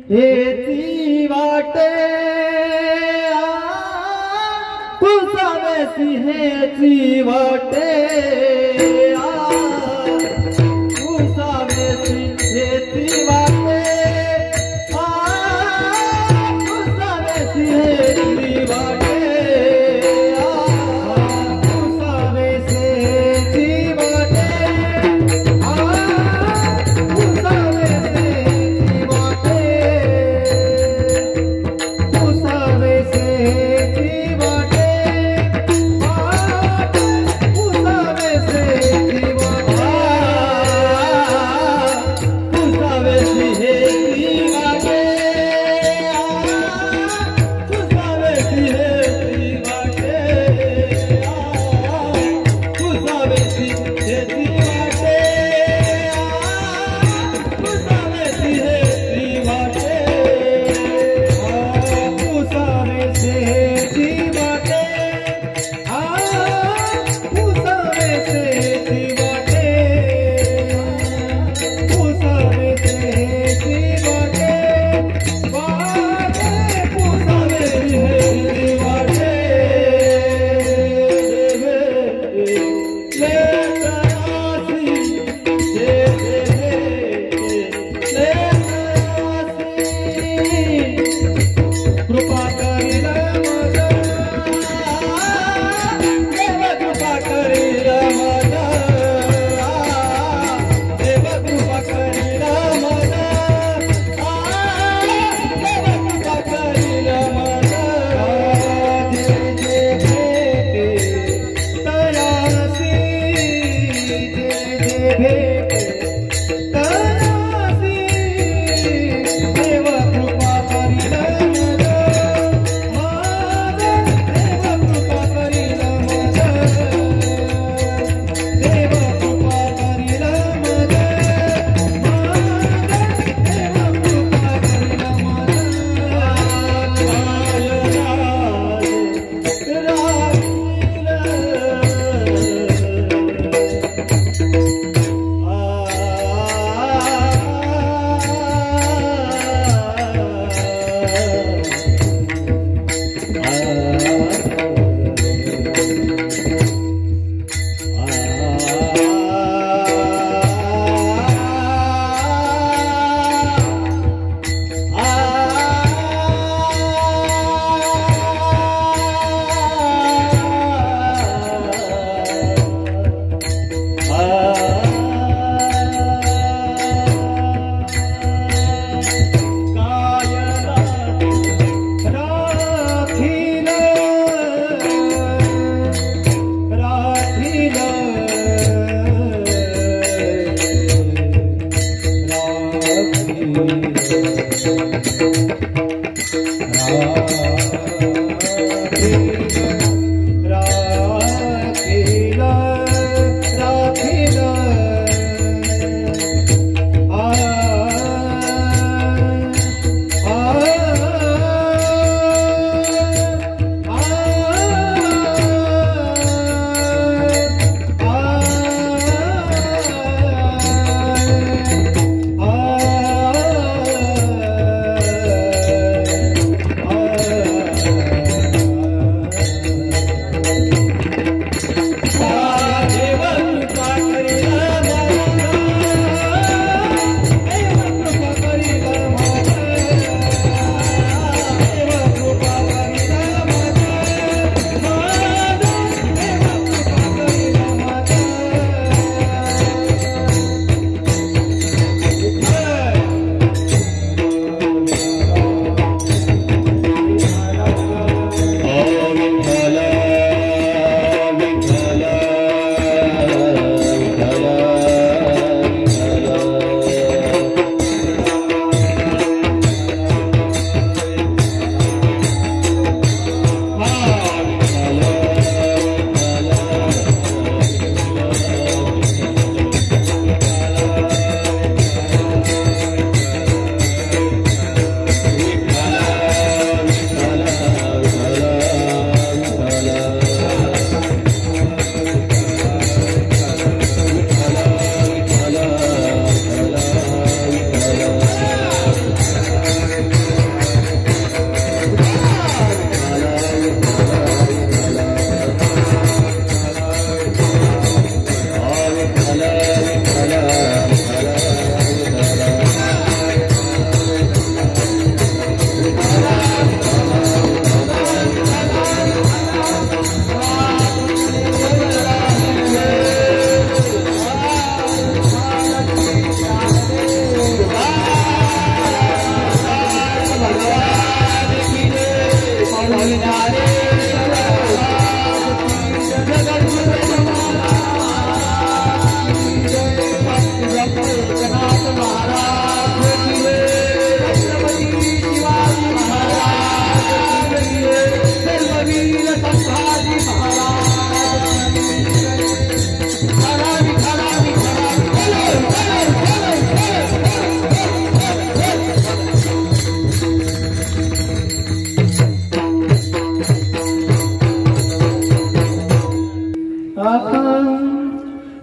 हेची वाटे उसावेसी हेची वाटे उसावेसी हेची वाटे उसावेसी हेची वाटे उसावेसी हेची वाटे उसावेसी हेची वाटे उसावेसी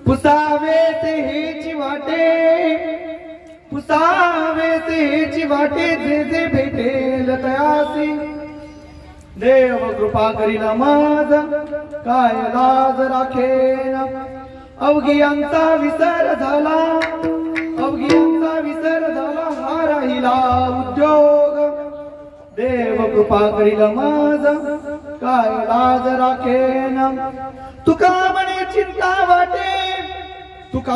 पुसावे ते हेची वाटे, पुसावे ते हेची वाटे, जे जे भेटेल तयासी देव कृपा करीना माझ, काय लाज राखेन. अवघियांचा विसर झाला, अवघियांचा विसर झाला, हा राहिला उद्योग. देव कृपा करील माझ, काय लाज राखेन. तुका म्हणे चिंता वाटे, तुका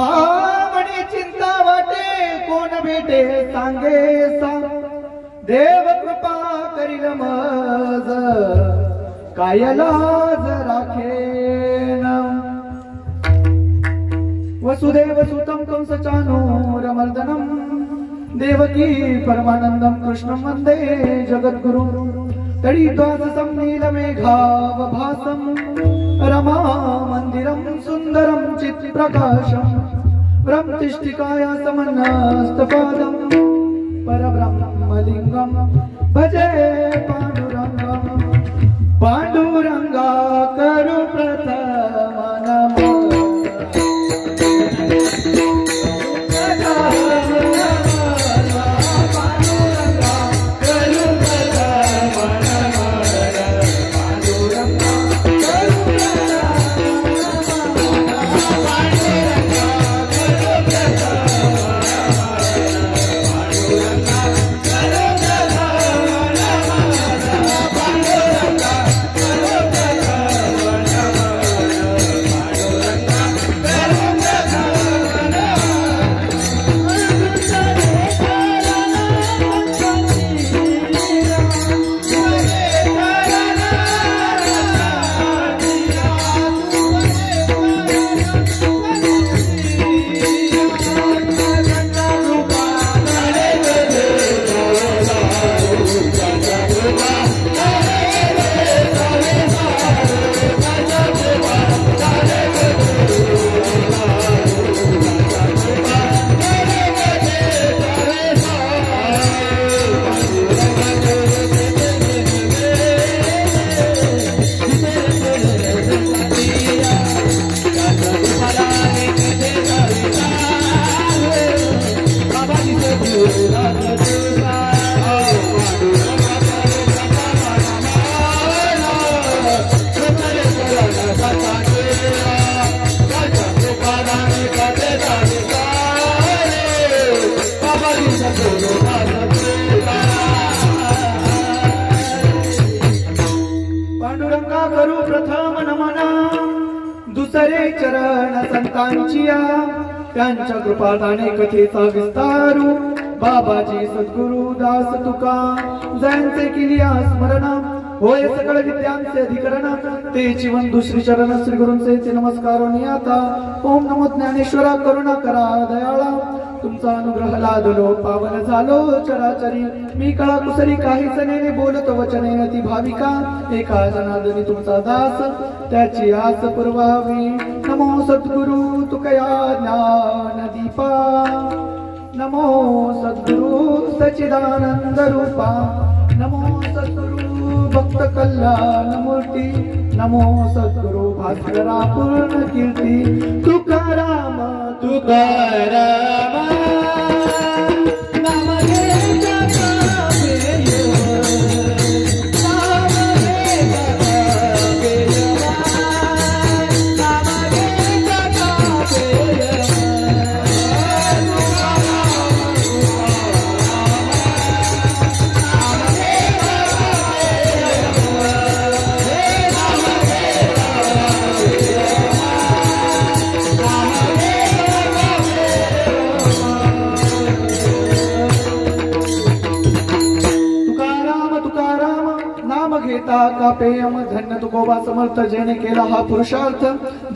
म्हणे चिंता वाटे, कोण भेटे सांगे सांग. देव कृपा करील माझ, काय लाज राखेन. वसुदेव सुतं कंसचानूरमर्दनम, देवकी परमानंदम कृष्णं वंदे जगद्गुरुं. तडित्वासं नीलमेघावभासं, रमा मंदिरं सुंदरं चित्प्रकाशं. ब्रह्मतिष्ठिकाया समन्नस्तपादं, परब्रह्मलिंगं भजे पांडुरंगं. पांडुरंगा करू प्रथम नमः. करू प्रथम नमन दुसरे चरण संतांचिया त्यांच्या कृपादाने कथेचा विस्तारू बाबाजी सद्गुरु दास तुका जयांचे किलिया स्मरण होय सकळ विद्यांचे अधिकरण ते जीवन दुसरी चरण श्री गुरूंचे नमस्कार आता ओम नमो ज्ञानेश्वरा करुणा करा दयाळा तुमचा अनुग्रह लादलो पावन झालो चराचरी मी कळा कुसरी काही जनेने बोलत वचने अति भाविका एका जनार्दनी तुमचा दास त्याची आस पुरवावी नमो सद्गुरु तुकया ज्ञान दीपा नमो सद्गुरु सच्चिदानंद रूपा नमो सद्गुरु भक्त कल्याण मूर्ती नमो सद्गुरु भास्करा पूर्ण कीर्ती तुकाराम तुकाराम नाम घे जगा बेयो नाम घे जगा बेयो नाम घे जगा बेयो कापेयम धन्य तुकोबा समर्थ जेने केला हा पुरुषार्थ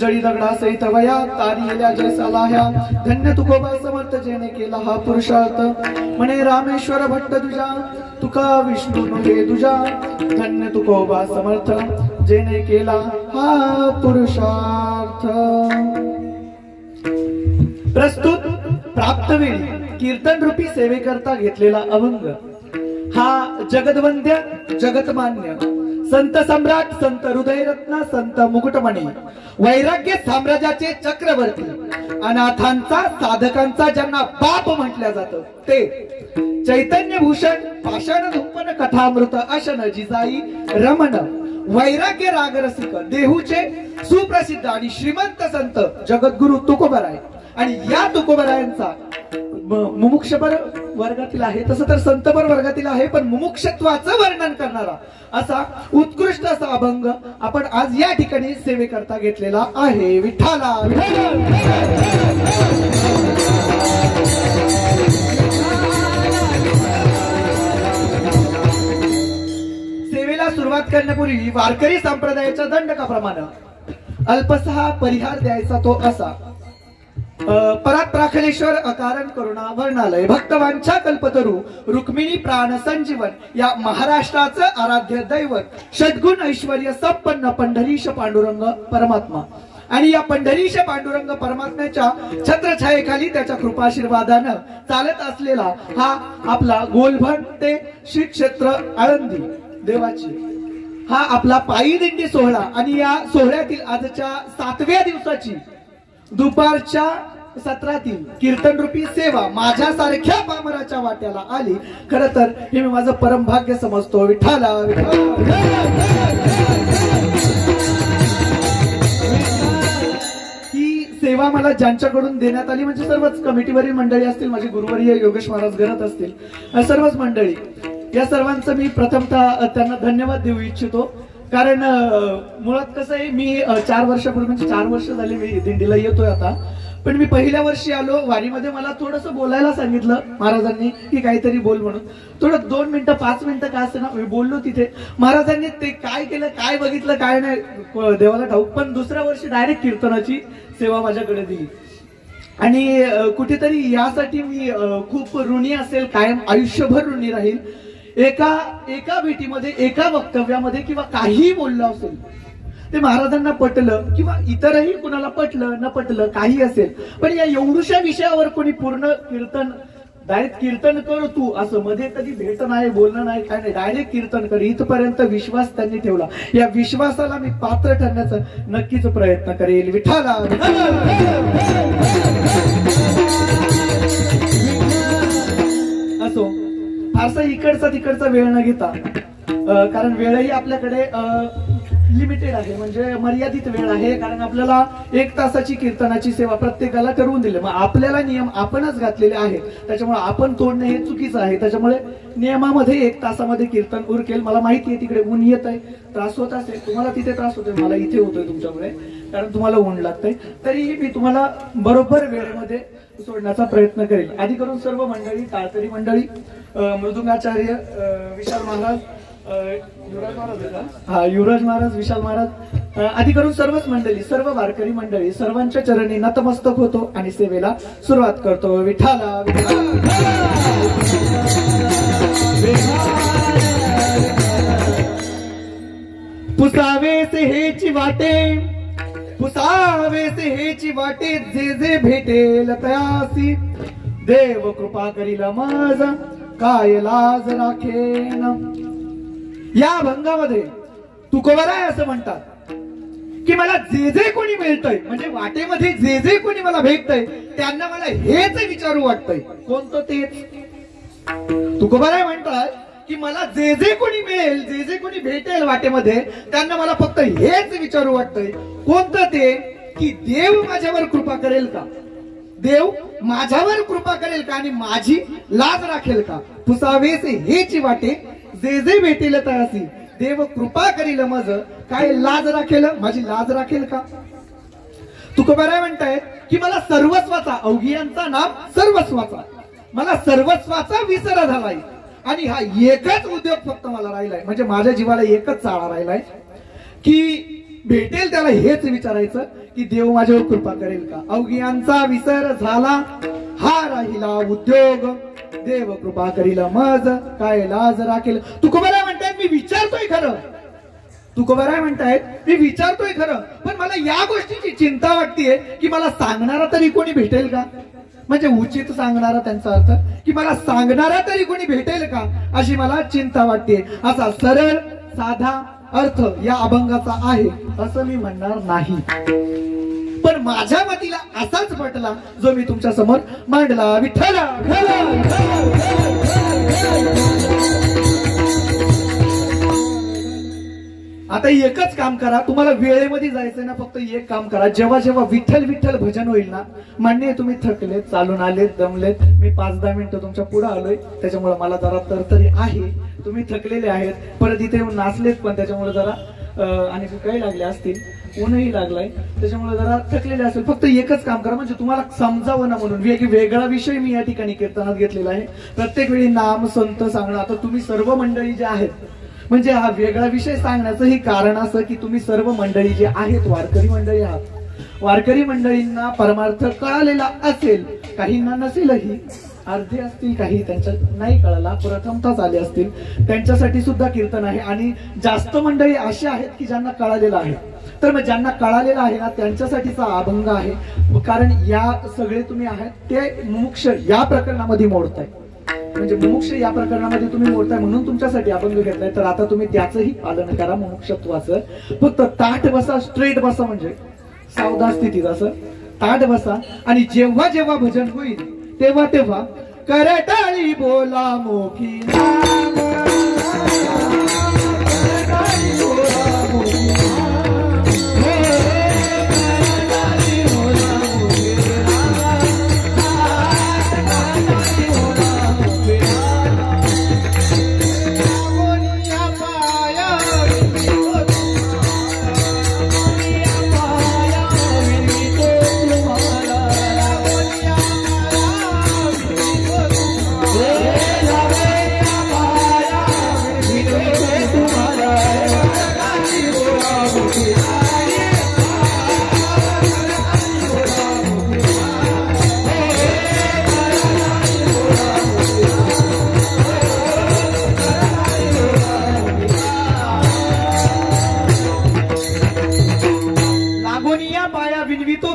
जळी दगडा सहित वया तारियल्या जैसा लाह्या धन्य तुकोबा समर्थ जेने केला हा पुरुषार्थ म्हणे रामेश्वर भट्ट तुझा तुका विष्णू नुहे तुझा धन्य तुकोबा समर्थ जेने केला हा पुरुषार्थ। प्रस्तुत प्राप्तवेळी कीर्तन रूपी सेवेकरता घेतलेला अभंग हा जगदवंद्य जगतमान्य संत सम्राट संत हृदयरत्न संत मुकुटमणी वैराग्य साम्राज्याचे चक्रवर्ती अनाथांचा साधकांचा ज्यांना बाप म्हटलं जातं ते चैतन्य भूषण पाषाण धुंपन कथामृत अशन जिजाई रमण वैराग्य रागरसिक देहूचे सुप्रसिद्ध आणि श्रीमंत संत जगद्गुरु तुकोबराय आणि या तुकोबरायांचा मुमुक्षपर वर्गातील आहे तसं तर संतपर वर्गातील आहे पण मुमुक्षत्वाचं वर्णन करणारा असा उत्कृष्ट असा अभंग आपण आज या ठिकाणी सेवेकरता घेतलेला आहे। विठ्ठला सेवेला सुरुवात करण्यापूर्वी वारकरी संप्रदायाच्या दंडकाप्रमाणे अल्पसहा परिहार द्यायचा तो असा परात प्राखलेश्वर अकारण करुणा वर्णालय भक्तवांच्या कल्पतरू रुक्मिणी प्राण संजीवन या महाराष्ट्राचं आराध्य दैवत षड्गुण ऐश्वर्य संपन्न पंढरीश पांडुरंग परमात्मा आणि या पंढरीश पांडुरंग परमात्म्याच्या छत्रछायेखाली त्याच्या कृपाशीर्वादानं चालत असलेला हा आपला गोलभट ते श्री क्षेत्र आळंदी देवाची हा आपला पायी दिंडी सोहळा आणि या सोहळ्यातील आजच्या 7व्या दिवसाची दुपारच्या सत्रातील कीर्तन रूपी सेवा माझ्यासारख्या पामराच्या वाट्याला आली खर तर हे मी माझं परम भाग्य समजतो। विठ्ठला ही सेवा मला ज्यांच्याकडून देण्यात आली म्हणजे सर्वच कमिटीवरील मंडळी असतील माझे गुरुवर्य योगेश महाराज घरात असतील सर्वच मंडळी या सर्वांचं मी प्रथमतः त्यांना धन्यवाद देऊ इच्छितो कारण मुळात कसं आहे मी 4 वर्षापूर्वी म्हणजे 4 वर्ष झाली मी दिंडीला येतोय आता पण मी पहिल्या वर्षी आलो वारीमध्ये मला थोडंसं बोलायला सांगितलं महाराजांनी की काहीतरी बोल म्हणून थोडं 2 मिनिटं 5 मिनिटं काय असतं ना मी बोललो तिथे महाराजांनी ते काय केलं काय बघितलं काय नाही देवाला ठाऊक पण दुसऱ्या वर्षी डायरेक्ट कीर्तनाची सेवा माझ्याकडे दिली आणि कुठेतरी यासाठी मी खूप ऋणी असेल कायम आयुष्यभर ऋणी राहील। एका भेटीमध्ये एका वक्तव्यामध्ये किंवा काही बोललं असेल ते महाराजांना पटलं किंवा इतरही कुणाला पटलं न पटलं काही असेल पण या एवढ्याशा विषयावर कोणी पूर्ण कीर्तन डायरेक्ट कीर्तन कर तू असं मध्ये कधी भेट नाही बोलणं नाही काय नाही डायरेक्ट कीर्तन कर इथपर्यंत विश्वास त्यांनी ठेवला या विश्वासाला मी पात्र ठरण्याचा नक्कीच प्रयत्न करेल। विठ्ठला असो फारसा इकडचा तिकडचा वेळ न घेता कारण वेळही आपल्याकडे लिमिटेड आहे, म्हणजे मर्यादित वेळ आहे, कारण आपल्याला 1 तासाची कीर्तनाची सेवा प्रत्येकाला ठरवून दिली. मग आपल्याला नियम आपणच घातलेले आहेत, त्याच्यामुळे आपण तोडणे हे चुकीचं आहे. त्याच्यामुळे नियमामध्ये 1 तासामध्ये कीर्तन उरकेल. मला माहिती आहे तिकडे ऊन येत आहे, त्रास होत असेल तुम्हाला, तिथे त्रास होतोय, मला इथे होतोय तुमच्यामुळे, कारण तुम्हाला ऊन लागतंय. तरीही मी तुम्हाला बरोबर वेळेमध्ये सोडण्याचा प्रयत्न करेल. आधी करून सर्व मंडळी, टाळकरी मंडळी, मृदुंगाचार्य विशाल महाराज, युवराज महाराज, युवराज महाराज, विशाल महाराज, आधी करून सर्वच मंडळी, सर्व वारकरी मंडळी, सर्वांच्या चरणी नतमस्तक होतो आणि सेवेला सुरुवात करतो. विठाला पुसावेस हेची वाटे, पुसावेस हेची वाटे, जे जे भेटेल तयासी, देव कृपा करील माझ, काय लाज राखेन. या अभंगामध्ये तुकोबाराय असं म्हणतात की मला जे जे कोणी मिळतंय, म्हणजे वाटेमध्ये जे जे कोणी मला भेटतंय, त्यांना मला हेच विचारू वाटतंय. कोणतं तेच? तुकोबाराय म्हणतात की मला जे जे कोणी मिळेल, जे जे कोणी भेटेल वाटेमध्ये, त्यांना मला फक्त हेच विचारू वाटतंय. कोणतं ते? की देव माझ्यावर कृपा करेल का, देव माझ्यावर कृपा करेल का आणि माझी लाज राखेल का. पुसावेस हेची वाटे, जे जे भेटेल तयासी, देव कृपा करील मज, काय लाज राखेल, माझी लाज राखेल का. तुकोबाराय म्हणतायत की मला सर्वस्वाचा, अवघियांचा नाम सर्वस्वाचा, मला सर्वस्वाचा विसर झालाय आणि हा एकच उद्योग फक्त मला राहिलाय, म्हणजे माझ्या जीवाला एकच चाळा राहिलाय की भेटेल त्याला हेच विचारायचं की देव माझ्यावर कृपा करेल का. अवघियांचा विसर झाला हा राहिला उद्योग, देव कृपा करील मज, काय लाज राखेल. तुकोबाराय म्हणतायत मी विचारतोय खरं, तुकोबाराय म्हणतायत मी विचारतोय खरं, पण मला या गोष्टीची चिंता वाटतेय की मला सांगणारा तरी कोणी भेटेल का. म्हणजे उचित सांगणारा, त्यांचा अर्थ की मला सांगणारा तरी कोणी भेटेल का, अशी मला चिंता वाटते. असा सरळ साधा अर्थ या अभंगाचा आहे असं मी म्हणणार नाही, पण माझ्या मतीला असाच पटला जो मी तुमच्या समोर मांडला. विठ्ठला आता एकच काम करा, तुम्हाला वेळेमध्ये जायचंय ना, फक्त एक काम करा. जेव्हा जेव्हा विठ्ठल विठ्ठल भजन होईल ना, मान्य तुम्ही थकलेत, चालून आलेत, दमलेत, मी 5-10 मिनिटं तुमच्या पुढे आलोय, त्याच्यामुळे मला जरा तरतरी आहे, तुम्ही थकलेले आहेत, परत इथे येऊन नाचलेत पण त्याच्यामुळे जरा आणि काही लागले असतील, ऊनही लागलाय, त्याच्यामुळे जरा थकलेले असेल. फक्त एकच काम करा, म्हणजे तुम्हाला समजावं ना म्हणून. वेगळा विषय मी या ठिकाणी कीर्तनात घेतलेला आहे. प्रत्येक वेळी नाम संत सांगणं, आता तुम्ही सर्व मंडळी जे आहेत, म्हणजे हा वेगळा विषय सांगण्याचं ही कारण असं की तुम्ही सर्व मंडळी जे आहेत वारकरी मंडळी आहात, वारकरी मंडळींना परमार्थ कळालेला असेल, काहींना नसेलही, अर्धे असतील, काही त्यांच्या नाही कळाला, प्रथमताच आले असतील, त्यांच्यासाठी सुद्धा कीर्तन आहे. आणि जास्त मंडळी अशी आहेत की ज्यांना कळालेलं आहे, तर मग ज्यांना कळालेलं आहे ना त्यांच्यासाठीचा अभंग आहे. कारण या सगळे तुम्ही आहात ते मुमुक्ष या प्रकरणामध्ये मोडताय, म्हणजे मुमुक्ष या प्रकरणामध्ये तुम्ही मोडताय म्हणून तुमच्यासाठी अभंग घेतलाय. तर आता तुम्ही त्याचंही पालन करा, मुमुक्षत्वाचं. फक्त ताठ बसा, स्ट्रेट बसा, म्हणजे सावधान स्थितीत असं ताठ बसा. आणि जेव्हा जेव्हा भजन होईल तेव्हा तेव्हा करटाळी बोला मोठी नाम, करटाळी बोला मोठी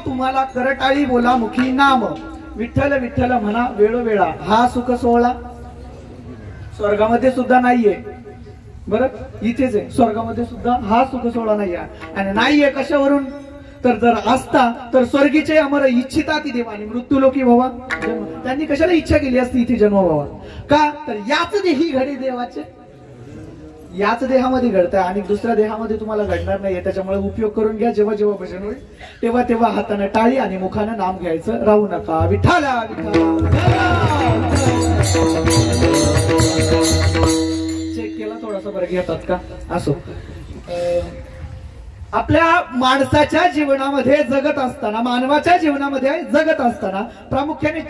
तुम्हाला करटाळी बोला मुखी नाम. विठ्ठल विठ्ठल म्हणा वेळोवेळा, हा सुख सोहळा स्वर्गामध्ये सुद्धा नाहीये. बरं, इथेच आहे, स्वर्गामध्ये सुद्धा हा सुख सोहळा नाहीये. आणि नाहीये कशावरून, तर जर असता तर स्वर्गीचे अमर इच्छिता ती देवानी मृत्यू लोकी व्हावा. त्यांनी कशाला इच्छा केली असती इथे जन्म व्हावा का, तर याच देही घडी देवाचे, याच देहामध्ये घडतंय आणि दुसऱ्या देहामध्ये तुम्हाला घडणार नाहीये. त्याच्यामुळे उपयोग करून घ्या. जेव्हा जेव्हा भजन होईल तेव्हा तेव्हा हाताने टाळी आणि मुखानं नाम घ्यायचं राहू नका. विठ्ठला चेक केला थोडासा बरं घेतात का? असो. आपल्या माणसाच्या जीवनामध्ये जगत असताना, मानवाच्या जीवनामध्ये जगत असताना प्रामुख्याने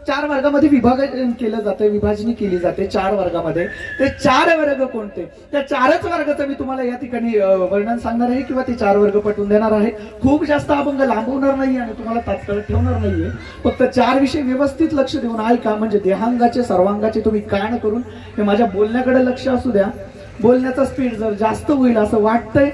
चार वर्गामध्ये विभाजन केलं जातं, विभाजनी केली जाते 4 वर्गामध्ये. ते 4 वर्ग कोणते? त्या 4च वर्गाचं मी तुम्हाला या ठिकाणी वर्णन सांगणार आहे किंवा ते 4 वर्ग पटवून देणार आहे. खूप जास्त अभंग लांबवणार नाहीये आणि तुम्हाला तात्काळ ठेवणार नाहीये. फक्त 4 विषय व्यवस्थित लक्ष देऊन ऐका. म्हणजे देहांगाचे सर्वांगाचे तुम्ही कान करून हे माझ्या बोलण्याकडे लक्ष असू द्या. बोलण्याचा स्पीड जर जास्त होईल असं वाटतंय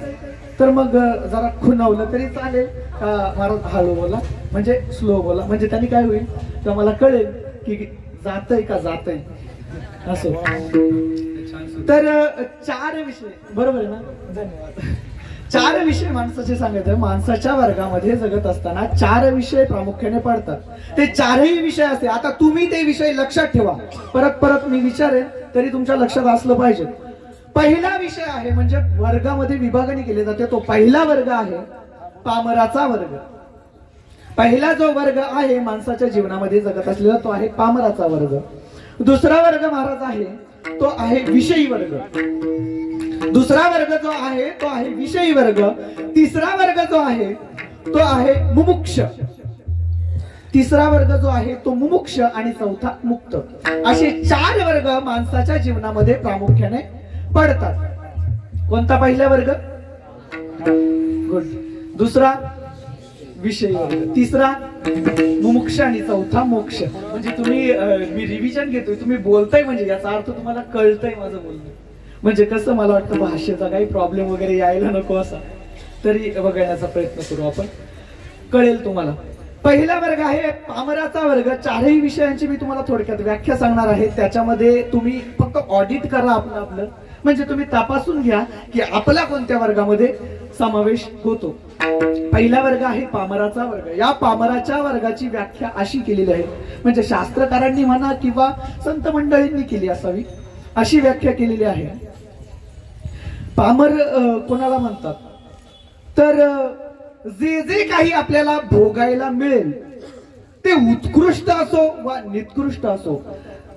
तर मग जरा खुणावलं तरी चालेल. महाराज हळू बोला, म्हणजे स्लो बोला, म्हणजे त्यांनी काय होईल तर मला कळेल की जातंय का जातंय असं. तर 4 विषय बरोबर आहे ना? धन्यवाद. 4 विषय माणसाचे सांगायचं. माणसाच्या वर्गामध्ये जगत असताना 4 विषय प्रामुख्याने पडतात. ते 4ही विषय असते. आता तुम्ही ते विषय लक्षात ठेवा. परत परत मी विचारेन तरी तुमच्या लक्षात असलं पाहिजे. पहिला विषय आहे म्हणजे वर्गामध्ये विभागणी केली जाते. तो पहिला वर्ग आहे पामराचा वर्ग. पहिला जो वर्ग आहे माणसाच्या जीवनामध्ये जगत असलेला तो आहे पामराचा वर्ग. दुसरा वर्ग महाराज आहे तो आहे विषयी वर्ग. दुसरा वर्ग जो आहे तो आहे विषयी वर्ग. तिसरा वर्ग जो आहे तो आहे मुमुक्ष. तिसरा वर्ग जो आहे तो मुमुक्ष आणि चौथा मुक्त. असे 4 वर्ग माणसाच्या जीवनामध्ये प्रामुख्याने पडतात. कोणता पहिला वर्ग? गुड. दुसरा विषय वर्ग. तिसरा मुमुक्ष आणि चौथा मोक्ष. म्हणजे तुम्ही मी रिव्हिजन घेतोय, तुम्ही बोलताय म्हणजे याचा अर्थ तुम्हाला कळतंय माझं बोलणं. म्हणजे कसं मला वाटतं भाषेचा काही प्रॉब्लेम वगैरे यायला नको असा. तरी बघण्याचा प्रयत्न करू आपण, कळेल तुम्हाला. पहिला वर्ग आहे पामराचा वर्ग. 4ही विषयांची मी तुम्हाला थोडक्यात व्याख्या सांगणार आहे. त्याच्यामध्ये तुम्ही फक्त ऑडिट करा आपलं, म्हणजे तुम्ही तपासून घ्या की आपला कोणत्या वर्गामध्ये समावेश होतो. पहिला वर्ग आहे पामराचा वर्ग. या पामराच्या वर्गाची व्याख्या अशी केलेली आहे, म्हणजे शास्त्रकारांनी म्हणा किंवा संत मंडळींनी केली असावी अशी व्याख्या केलेली आहे. पामर कोणाला म्हणतात तर जे जे काही आपल्याला भोगायला मिळेल ते उत्कृष्ट असो वा निकृष्ट असो,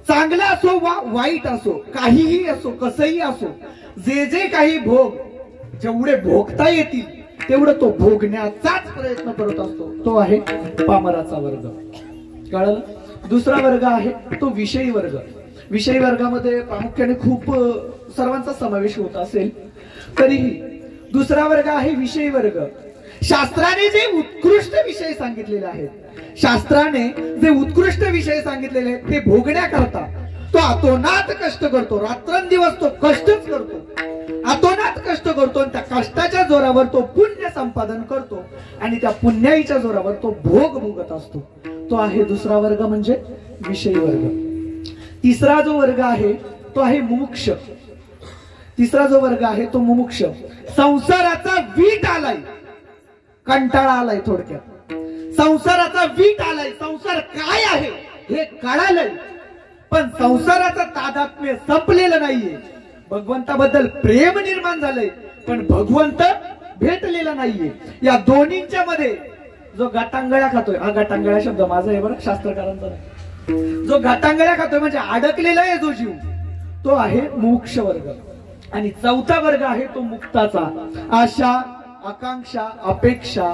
चांगलं असो वा वाईट असो, काहीही असो, कसंही असो, जे जे काही भोग जेवढे भोगता येतील तेवढं तो भोगण्याचाच प्रयत्न करत असतो. तो आहे पामराचा वर्ग. कळलं? दुसरा वर्ग आहे तो विषयी वर्ग. विषयी वर्गामध्ये प्रामुख्याने खूप सर्वांचा समावेश होत असेल तरीही दुसरा वर्ग आहे विषयी वर्ग. शास्त्राने जे उत्कृष्ट विषय सांगितलेले आहेत, शास्त्राने जे उत्कृष्ट विषय सांगितलेले आहेत ते भोगण्याकरता तो अतोनात कष्ट करतो. रात्रंदिवस तो कष्टच करतो, अतोनात कष्ट करतो. आणि त्या कष्टाच्या जोरावर तो पुण्य संपादन करतो आणि त्या पुण्याईच्या जोरावर तो भोग भोगत असतो. तो आहे दुसरा वर्ग म्हणजे विषयी वर्ग. तिसरा जो वर्ग आहे तो आहे मुमुक्ष. तिसरा जो वर्ग आहे तो मुमुक्ष. संसाराचा वीट आलाय, कंटाळा आलाय. थोडक्यात संसाराचा वीट आलाय. संसार काय आहे हे कळालंय, पण संसाराचं तादात्म्य संपलेलं नाहीये. भगवंताबद्दल प्रेम निर्माण झालंय पण भगवंत भेटलेला नाहीये. या दोन्हींच्या मध्ये जो गाटांगळ्या खातोय, हा गाटांगळ्या शब्द माझा आहे बरं, शास्त्रकारांचा नाही. जो गाटांगळ्या खातोय म्हणजे अडकलेला आहे जो जीव, तो आहे मोक्ष वर्ग. आणि चौथा वर्ग आहे तो मुक्ताचा. आशा, आकांक्षा, अपेक्षा,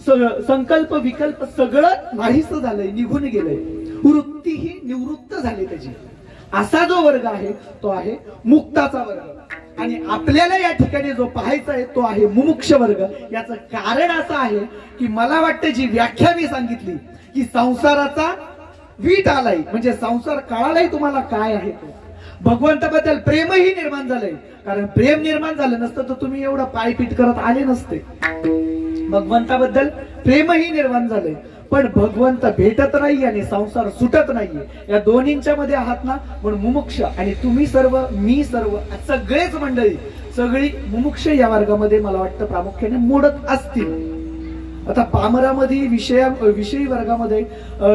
संकल्प, विकल्प सगळं नाहीस झालंय, निघून गेलंय. वृत्तीही निवृत्त झाली त्याची. असा जो वर्ग आहे तो आहे मुक्ताचा वर्ग. आणि आपल्याला या ठिकाणी जो पाहायचा आहे तो आहे मुमुक्ष वर्ग. याचं कारण असं आहे की मला वाटतं जी व्याख्या मी सांगितली की संसाराचा वीट आलाय म्हणजे संसार कळालाय तुम्हाला काय आहे तो. भगवंताबद्दल प्रेमही निर्माण झालंय, कारण प्रेम निर्माण झालं नसतं तर तुम्ही एवढं पायपीट करत आले नसते. भगवंताबद्दल प्रेमही निर्माण झालंय पण भगवंत भेटत नाही आणि संसार सुटत नाहीये. या दोन्हींच्या मध्ये आहात ना, म्हणून मुमुक्ष. आणि तुम्ही सर्व, मी सर्व, सगळेच मंडळी सगळी मुमुक्ष या वर्गामध्ये मला वाटतं प्रामुख्याने मोडत असतील. आता पामरामध्ये विषयी वर्गामध्ये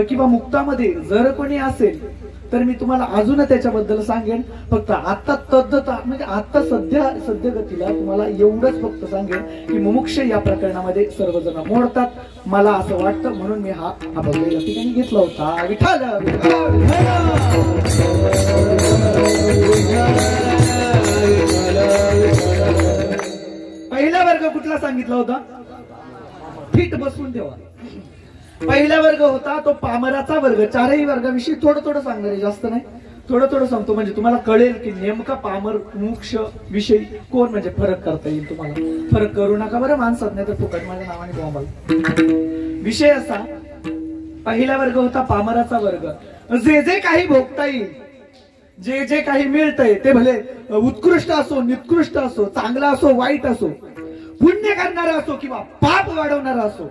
किंवा मुक्तामध्ये जर कोणी असेल तर मी तुम्हाला अजून त्याच्याबद्दल सांगेन. फक्त आता म्हणजे आता सद्यगतीला तुम्हाला एवढंच फक्त सांगेन की मुमुक्ष या प्रकरणामध्ये सर्वजण मोडतात. मला असं वाटतं म्हणून मी हा अभंग या ठिकाणी घेतला होता. विठ्ठल पहिला वर्ग कुठला सांगितला होता? फिट बसून ठेवा. पहिला वर्ग होता तो पामराचा वर्ग. चारही वर्गाविषयी थोडं सांगणार आहे, जास्त नाही, थोडं सांगतो म्हणजे तुम्हाला कळेल की नेमका पामर मोक्ष विषयी कोण म्हणजे फरक करता येईल तुम्हाला. फरक करू नका बरं माणसात, नाही तर फुकट माझ्या नावाने बोंबाल. विषय असा, पहिला वर्ग होता पामराचा वर्ग. जे काही भोगता येईल, जे काही मिळतंय ते भले उत्कृष्ट असो निकृष्ट असो, चांगला असो वाईट असो, पुण्य करणारा असो किंवा पाप वाढवणारा असो,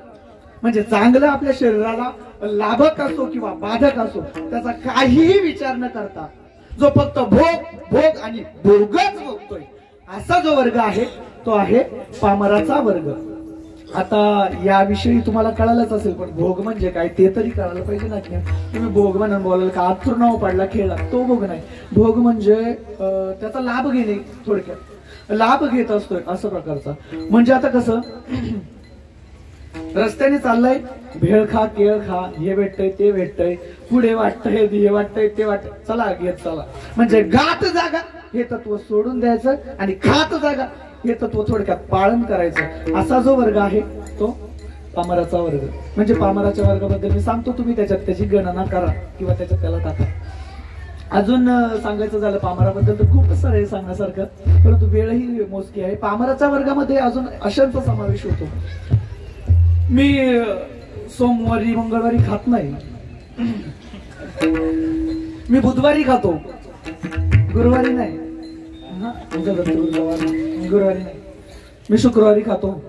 म्हणजे चांगलं आपल्या शरीराला लाभक असो किंवा बाधक असो, त्याचा काहीही विचार न करता जो फक्त भोग आणि भोगच भोगतोय असा जो वर्ग आहे तो आहे पामराचा वर्ग. आता याविषयी तुम्हाला कळालंच असेल, पण भोग म्हणजे काय ते तरी कळायला पाहिजे ना. तुम्ही भोग म्हणून बोलाल का आतुरनाव पाडला खेळला, तो भोग नाही. भोग म्हणजे त्याचा लाभ घेणे, थोडक्यात लाभ घेत असतोय असं प्रकारचा. म्हणजे आता कसं रस्त्याने चाललाय, भेळ खा केळ खा, हे भेटतंय ते भेटतंय, पुढे वाटतंय हे वाटतंय ते वाटतंय, चला घेत चला. म्हणजे गात जागा हे तत्व सोडून द्यायचं आणि खात जागा हे तत्व थोडक्यात पालन करायचं. असा जो वर्ग आहे तो पामराचा वर्ग. म्हणजे पामराच्या वर्गाबद्दल मी सांगतो, तुम्ही त्याच्यात त्याची गणना करा किंवा त्याच्यात त्याला टाका. अजून सांगायचं झालं पामराबद्दल तर खूप सारं आहे सांगण्यासारखं, परंतु वेळही मोजकी आहे. पामराच्या वर्गामध्ये अजून अशांचा समावेश होतो. मी सोमवारी मंगळवारी खात नाही, मी बुधवारी खातो, गुरुवारी नाही, गुरुवारी नाही, मी शुक्रवारी खातो.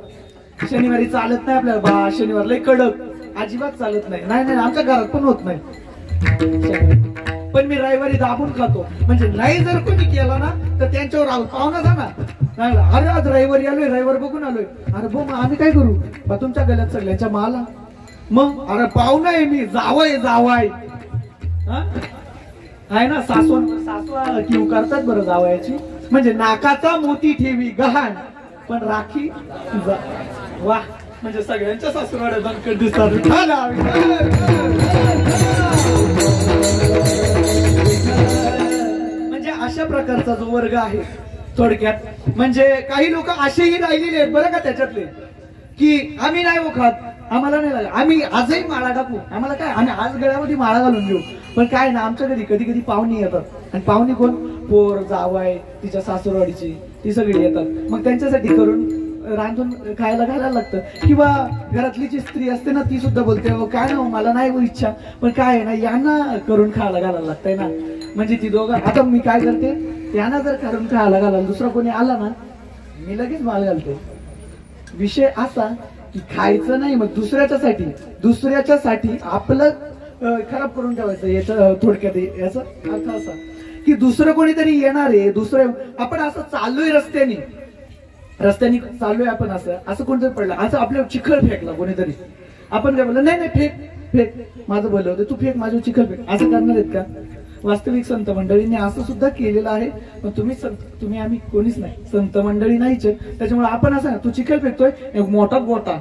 शनिवारी चालत नाही आपल्याला बा, शनिवार लय कडक, अजिबात चालत नाही. नाही आमच्या घरात पण होत नाही. पण मी रविवारी दाबून खातो. म्हणजे नाही जर कोणी केला ना तर त्यांच्यावर पाहुणा जाणार, अरे आज रविवारी आलोय, रविवार बघून आलोय. अरे भाऊ मग आम्ही काय करू बा, तुमच्या गल्यात सगळ्यांच्या माला. मग अरे पाहुणा आहे मी, जावाय आहे ना. सासवा किव करतात बरं जावयाची. म्हणजे नाकाचा मोती ठेवी गहाण पण राखी वा. म्हणजे सगळ्यांच्या सासरवाड्या दणकट दिसतात. म्हणजे अशा प्रकारचा जो वर्ग आहे थोडक्यात. म्हणजे काही लोक असेही राहिलेले आहेत बरं का त्याच्यातले, की आम्ही नाही खात, आम्हाला नाही लागत, आम्ही आजही माळा टाकू, आम्हाला काय, आम्ही आज गळ्यामध्ये माळा घालून घेऊ. पण काय ना आमच्या घरी कधी कधी पाहुणे येतात, आणि पाहुणे कोण, पोर जावाय तिच्या सासूरवाडीची, ती सगळी येतात. मग त्यांच्यासाठी करून रांधून खायला घालायला लागतं. किंवा घरातली जी स्त्री असते ना ती सुद्धा बोलते काय ना मला नाही इच्छा, पण काय आहे ना यांना करून खायला घालायला लागतंय ना. म्हणजे ती दोघं, आता मी काय करते, त्यांना जर करून खायला घालायला दुसरा कोणी आला ना मी लगेच माल घालते. विषय असा की खायचं नाही, मग दुसऱ्याच्या साठी आपलं खराब करून ठेवायचं. याचा थोडक्यात याचा अर्थ असा की दुसरं कोणीतरी येणार आहे, दुसरं आपण असं चाललोय रस्त्याने चाललोय आपण, असं कोणतरी पडलं, असं आपल्यावर चिखल फेकला कोणीतरी, आपण काय बोललं नाही फेक माझं बोललं होतं तू फेक माझ्यावर चिखल फेक, असं करणार आहेत का? वास्तविक संत मंडळींनी असं सुद्धा केलेलं आहे. पण तुम्ही आम्ही कोणीच नाही, संत मंडळी नाहीच. त्याच्यामुळे आपण असं तू चिखल फेकतोय एक मोठा गोटा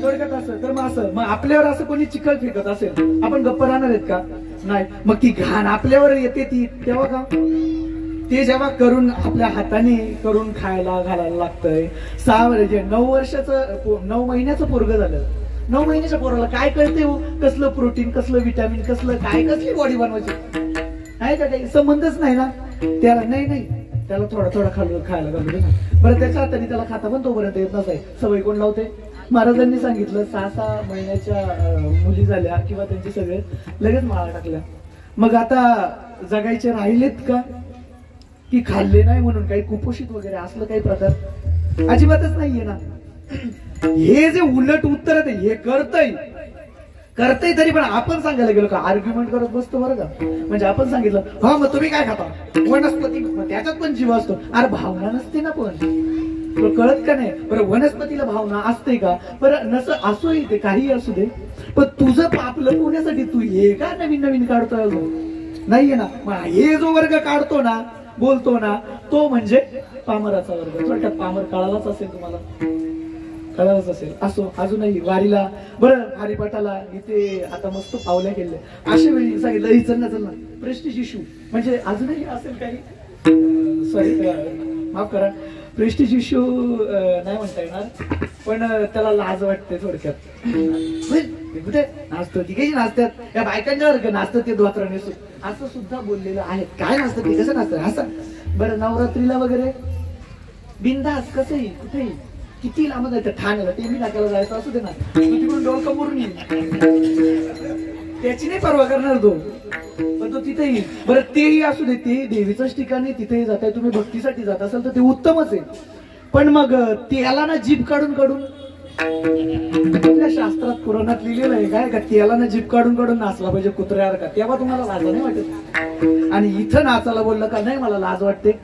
थोडक्यात असं. तर मग आपल्यावर असं कोणी चिखल फेकत असेल आपण गप्प राहणार आहेत का? नाही. मग ती घाण आपल्यावर येते ती तेव्हा का, ते जेव्हा करून आपल्या हाताने करून खायला घालायला लागतंय. 9 महिन्याचं पोरग झालं, 9 महिन्याच्या पोराला काय कळते हो, कसलं प्रोटीन, कसलं विटॅमिन, कसलं काय, कसली बॉडी बनवायची आहे का? काही संबंधच नाही ना त्याला. नाही त्याला थोडा खायला घालू ना बरं. त्याच्या हाताने त्याला खाता पण तोपर्यंत येत नसाय. सवय कोण लावते? महाराजांनी सांगितलं 6 महिन्याच्या मुली झाल्या किंवा त्यांचे सगळे लगेच माळा टाकल्या. मग आता जगायचे राहिलेत का, की खाल्ले नाही म्हणून काही कुपोषित वगैरे असलं काही प्रकार अजिबातच नाहीये ना. हे जे उलट उत्तर आहे हे करतय तरी पण आपण सांगायला गेलो का आर्ग्युमेंट करत बसतो बरं का. म्हणजे आपण सांगितलं हा मग तुम्ही काय खाता, वनस्पती, त्याच्यात पण जीव असतो. अरे भावना नसते ना, पण तुला कळत का नाही? बरं वनस्पतीला भावना असते का? बरं नसं असो ते काही असू दे, पण तुझं पाप लपवण्यासाठी तू हे का नवीन नवीन काढतोय अजून? नाहीये ना. मग हे जो वर्ग काढतो ना, बोलतो ना, तो म्हणजे पामराचा वर्ग. थोडक्यात पामर कळालाच असेल तुम्हाला, कळालाच असेल. असो, अजूनही वारीला बरं हरिपाठाला इथे आता मस्त पावल्या केल्या, अशा वेळी सांगितलं चल ना चल ना प्रेस्टिज इश्यू, म्हणजे अजूनही असेल काही, सॉरी माफ करा, प्रेस्टिज इश्यू नाही म्हणता येणार, पण त्याला लाज वाटते थोडक्यात. कुठे नाचतो ती काही नाचतात, या बायकांच्या वर्ग नाचतात ते धोत्र नेसून, असं सुद्धा बोललेलं आहे. काय नाचतं ते, कसं नाचतं असं? बरं नवरात्रीला वगैरे बिनधास्त कसंही कुठेही किती लांब जायचं, ठाण्याला टीव्ही नाकायला जायचं असू दे ना, तिकडून डोल कमरून त्याची नाही परवा करणार तो, पण तो तिथे येईल. बरं तेही असू दे, ते देवीचंच ठिकाणी तिथेही जाताय तुम्ही, भक्तीसाठी जात असाल तर ते उत्तमच आहे. पण मग त्याला ना जीभ काढून काढून, शास्त्रात पुराणात लिहिलेलं आहे काय का, त्याला ना जीभ काढून काढून नाचला पाहिजे कुत्र्यावर का, तेव्हा तुम्हाला लाज नाही वाटत. आणि इथं नाचायला बोललं का नाही मला लाज वाटते.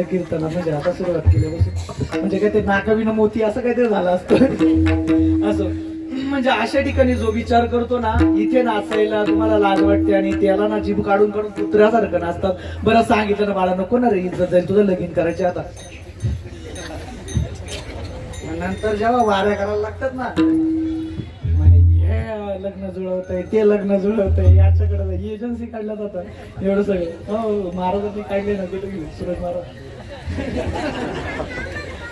कीर्तना म्हणजे आता सुरुवात केली, म्हणजे काय ते नाकाविना मोती असं काहीतरी झालं असतं. असं म्हणजे अशा ठिकाणी जो विचार करतो ना, इथे नाचायला तुम्हाला लाज वाटते आणि त्याला ना जीभ काढून काढून कुत्र्यासारखं नाचतात. बरं सांगितलं ना बाळा नको ना रे, इज्जत जाईल तुझं, लगीन करायचे आता. नंतर जेव्हा वाऱ्या करायला लागतात ना, लग्न जुळवत आहे ते लग्न जुळवत आहे, याच्याकडे एजन्सी काढल्या जातात एवढं सगळं. हो महाराजांनी काढले ना कुठे सुरज महाराज.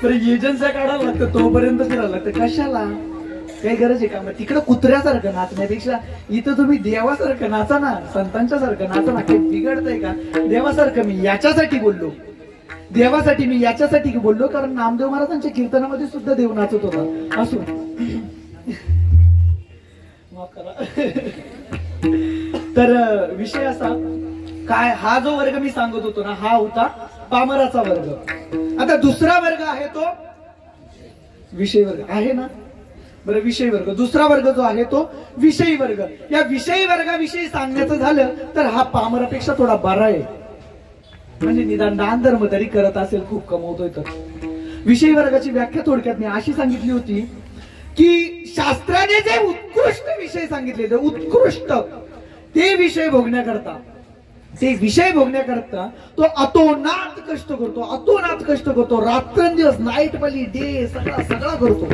तर एजन्सी काढायला लागतं, तोपर्यंत फिरायला लागतं. कशाला, काही गरज आहे का? मग तिकडं कुत्र्यासारखं नाचण्यापेक्षा इथं तुम्ही देवासारखं नाचा ना, संतांच्या सारखं नाचा ना. काही बिघडतंय का? देवासारखं मी याच्यासाठी बोललो, देवासाठी मी याच्यासाठी बोललो कारण नामदेव महाराजांच्या कीर्तनामध्ये सुद्धा देव नाचत होता. असो तर विषय असा काय, हा जो वर्ग मी सांगत होतो ना, हा होता पामराचा वर्ग. आता दुसरा वर्ग आहे तो विषय वर्ग आहे ना. बरं विषय वर्ग, दुसरा वर्ग जो आहे तो विषयी वर्ग. या विषयी वर्गाविषयी सांगण्याचं झालं तर हा पामरापेक्षा थोडा बरा आहे, म्हणजे निदान दान धर्म तरी करत असेल, खूप कमवतोय. तर विषयी वर्गाची व्याख्या थोडक्यात मी अशी सांगितली होती की शास्त्राने जे उत्कृष्ट विषय सांगितलेले, उत्कृष्ट ते विषय भोगण्याकरता, ते विषय भोगण्याकरता तो अतोनात कष्ट करतो, अतोनात कष्ट करतो, रात्रंदिवस नाईट पाली डे सगळा करतो.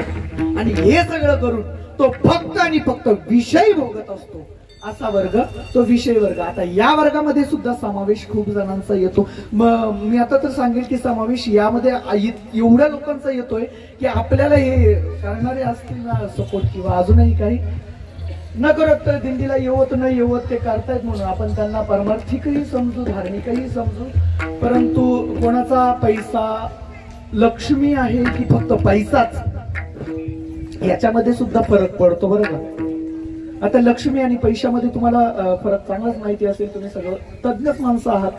आणि हे सगळं करून तो फक्त आणि फक्त विषय भोगत असतो, असा वर्ग तो विषय वर्ग. आता या वर्गामध्ये सुद्धा समावेश खूप जणांचा येतो. मी आता तर सांगेल की समावेश यामध्ये एवढ्या लोकांचा येतोय की आपल्याला हे करणारे असतील ना सपोर्ट किंवा अजूनही काही न करत दिंडीला येवत न येवत ते करतायत म्हणून आपण त्यांना परमार्थिकही समजू, धार्मिकही समजू. परंतु कोणाचा पैसा लक्ष्मी आहे की फक्त पैसाच, याच्यामध्ये सुद्धा फरक पडतो बरं का. आता लक्ष्मी आणि पैशामध्ये तुम्हाला फरक चांगलाच माहिती असेल, तुम्ही सगळं तज्ञच माणसं आहात,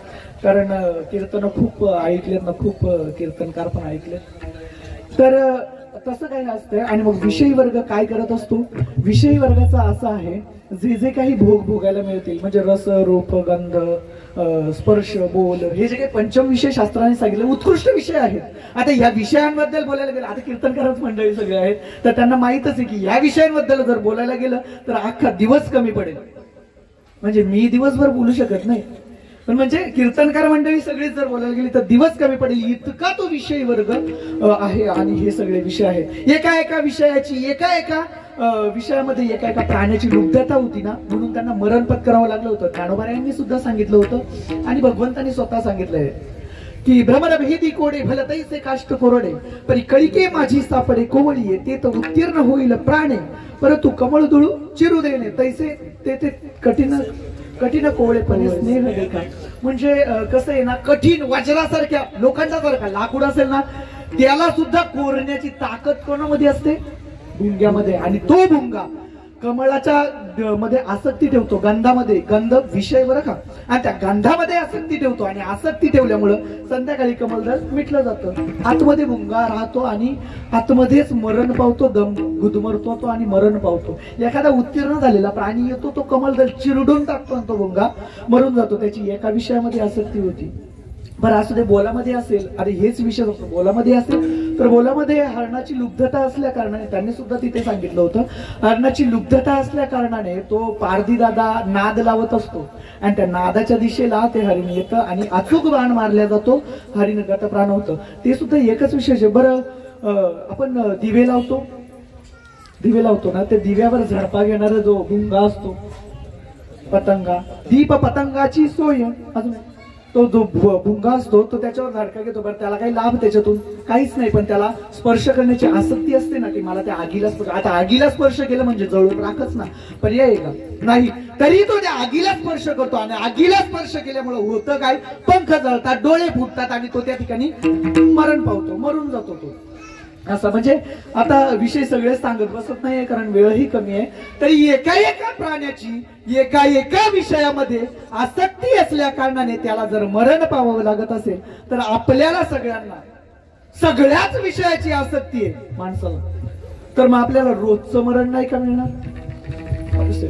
कारण कीर्तन खूप ऐकलेत ना, खूप कीर्तनकार पण ऐकलेत. तर तसं काही असतंय. आणि मग विषयी वर्ग काय करत असतो, विषयी वर्गाचा असा आहे जे जे काही भोगायला मिळतील, म्हणजे रस रूप गंध स्पर्श बोल, हे जे काही पंचम विषय शास्त्राने सांगितले उत्कृष्ट विषय आहेत. आता या विषयांबद्दल बोलायला गेलं, आता कीर्तनकारच मंडळी सगळे आहेत तर त्यांना माहितच आहे की या विषयांबद्दल जर बोलायला गेलं तर अख्खा दिवस कमी पडेल. म्हणजे मी दिवसभर बोलू शकत नाही, पण म्हणजे कीर्तनकार मंडळी सगळीच जर बोलायला गेली तर दिवस कमी पडेल, इतका तो विषय वर्ग आहे. आणि हे सगळे विषय आहेत, एका एका विषयाची एका एका विषयामध्ये एका एका प्राण्याची लुब्धता होती ना, म्हणून त्यांना मरण पत्करावं लागलं होतं. ज्ञानोबा सुद्धा सांगितलं होतं आणि भगवंतांनी स्वतः सांगितलंय की भ्रमर भेदी कोडे भल तैसे काष्ट कोरडे, परी कळिके माझी सापडे कोवळीये, ते तर उत्तीर्ण होईल प्राणे, परंतु कमळ दुळू चिरू देणे तैसे ते कठीण कठीण कोवळेपणे स्नेह देखा. म्हणजे कसं आहे ना, कठीण वज्रासारख्या लोखंडासारखा लाकूड असेल ना, त्याला सुद्धा कोरण्याची ताकद कोणामध्ये असते? भुंग्यामध्ये. आणि तो भुंगा कमळाच्या मध्ये आसक्ती ठेवतो, गंधामध्ये. गंध विषय बरं का, आणि त्या गंधामध्ये आसक्ती ठेवतो, आणि आसक्ती ठेवल्यामुळं संध्याकाळी कमळदल मिटलं जातं. आतमध्ये भुंगा राहतो आणि आतमध्येच मरण पावतो, दम गुदमरतो तो आणि मरण पावतो. एखादा उत्तीर्ण झालेला प्राणी येतो, तो कमळदल चिरडून टाकतो आणि तो भुंगा मरून जातो. त्याची एका विषयामध्ये आसक्ती होती. बरं असू दे, बोलामध्ये असेल, अरे हेच विषय असतो. बोलामध्ये असेल तर बोलामध्ये हरणाची लुब्धता असल्या कारणाने, त्यांनी सुद्धा तिथे सांगितलं होतं, हरणाची लुब्धता असल्या कारणाने तो पारधी दादा नाद लावत असतो, आणि त्या नादाच्या दिशेला ते हरिण येतं आणि अचूक बाण मारला जातो, हरिण गतप्राण होतं. ते सुद्धा एकच विशेष आहे. बरं आपण दिवे लावतो ना, त्या दिव्यावर झडपा घेणारा जो भुंगा असतो, पतंगा, दीप पतंगाची सोय, अजून तो जो भुंगा असतो तो त्याच्यावर धडका घेतो. बरं त्याला काही लाभ त्याच्यातून काहीच नाही, पण त्याला स्पर्श करण्याची आसक्ती असते ना, की मला त्या आगीला स्पर्श. आता आगीला स्पर्श केलं म्हणजे जळून राखच ना, पर्याय आहे का? नाही. तरी तो त्या आगीला स्पर्श करतो, आणि आगीला स्पर्श केल्यामुळे होतं काय? पंख जळतात, डोळे फुटतात, आणि तो त्या ठिकाणी मरण पावतो, मरून जातो तो. असं म्हणजे आता विषय सगळे सांगत बसत नाहीये, कारण वेळही कमी आहे. तरी एका एका प्राण्याची एका एका विषयामध्ये आसक्ती असल्या कारणाने त्याला जर मरण पाहावं लागत असेल, तर आपल्याला सगळ्यांना सगळ्याच विषयाची आसक्ती आहे माणसाला, तर मग आपल्याला रोजचं मरण नाही का मिळणार?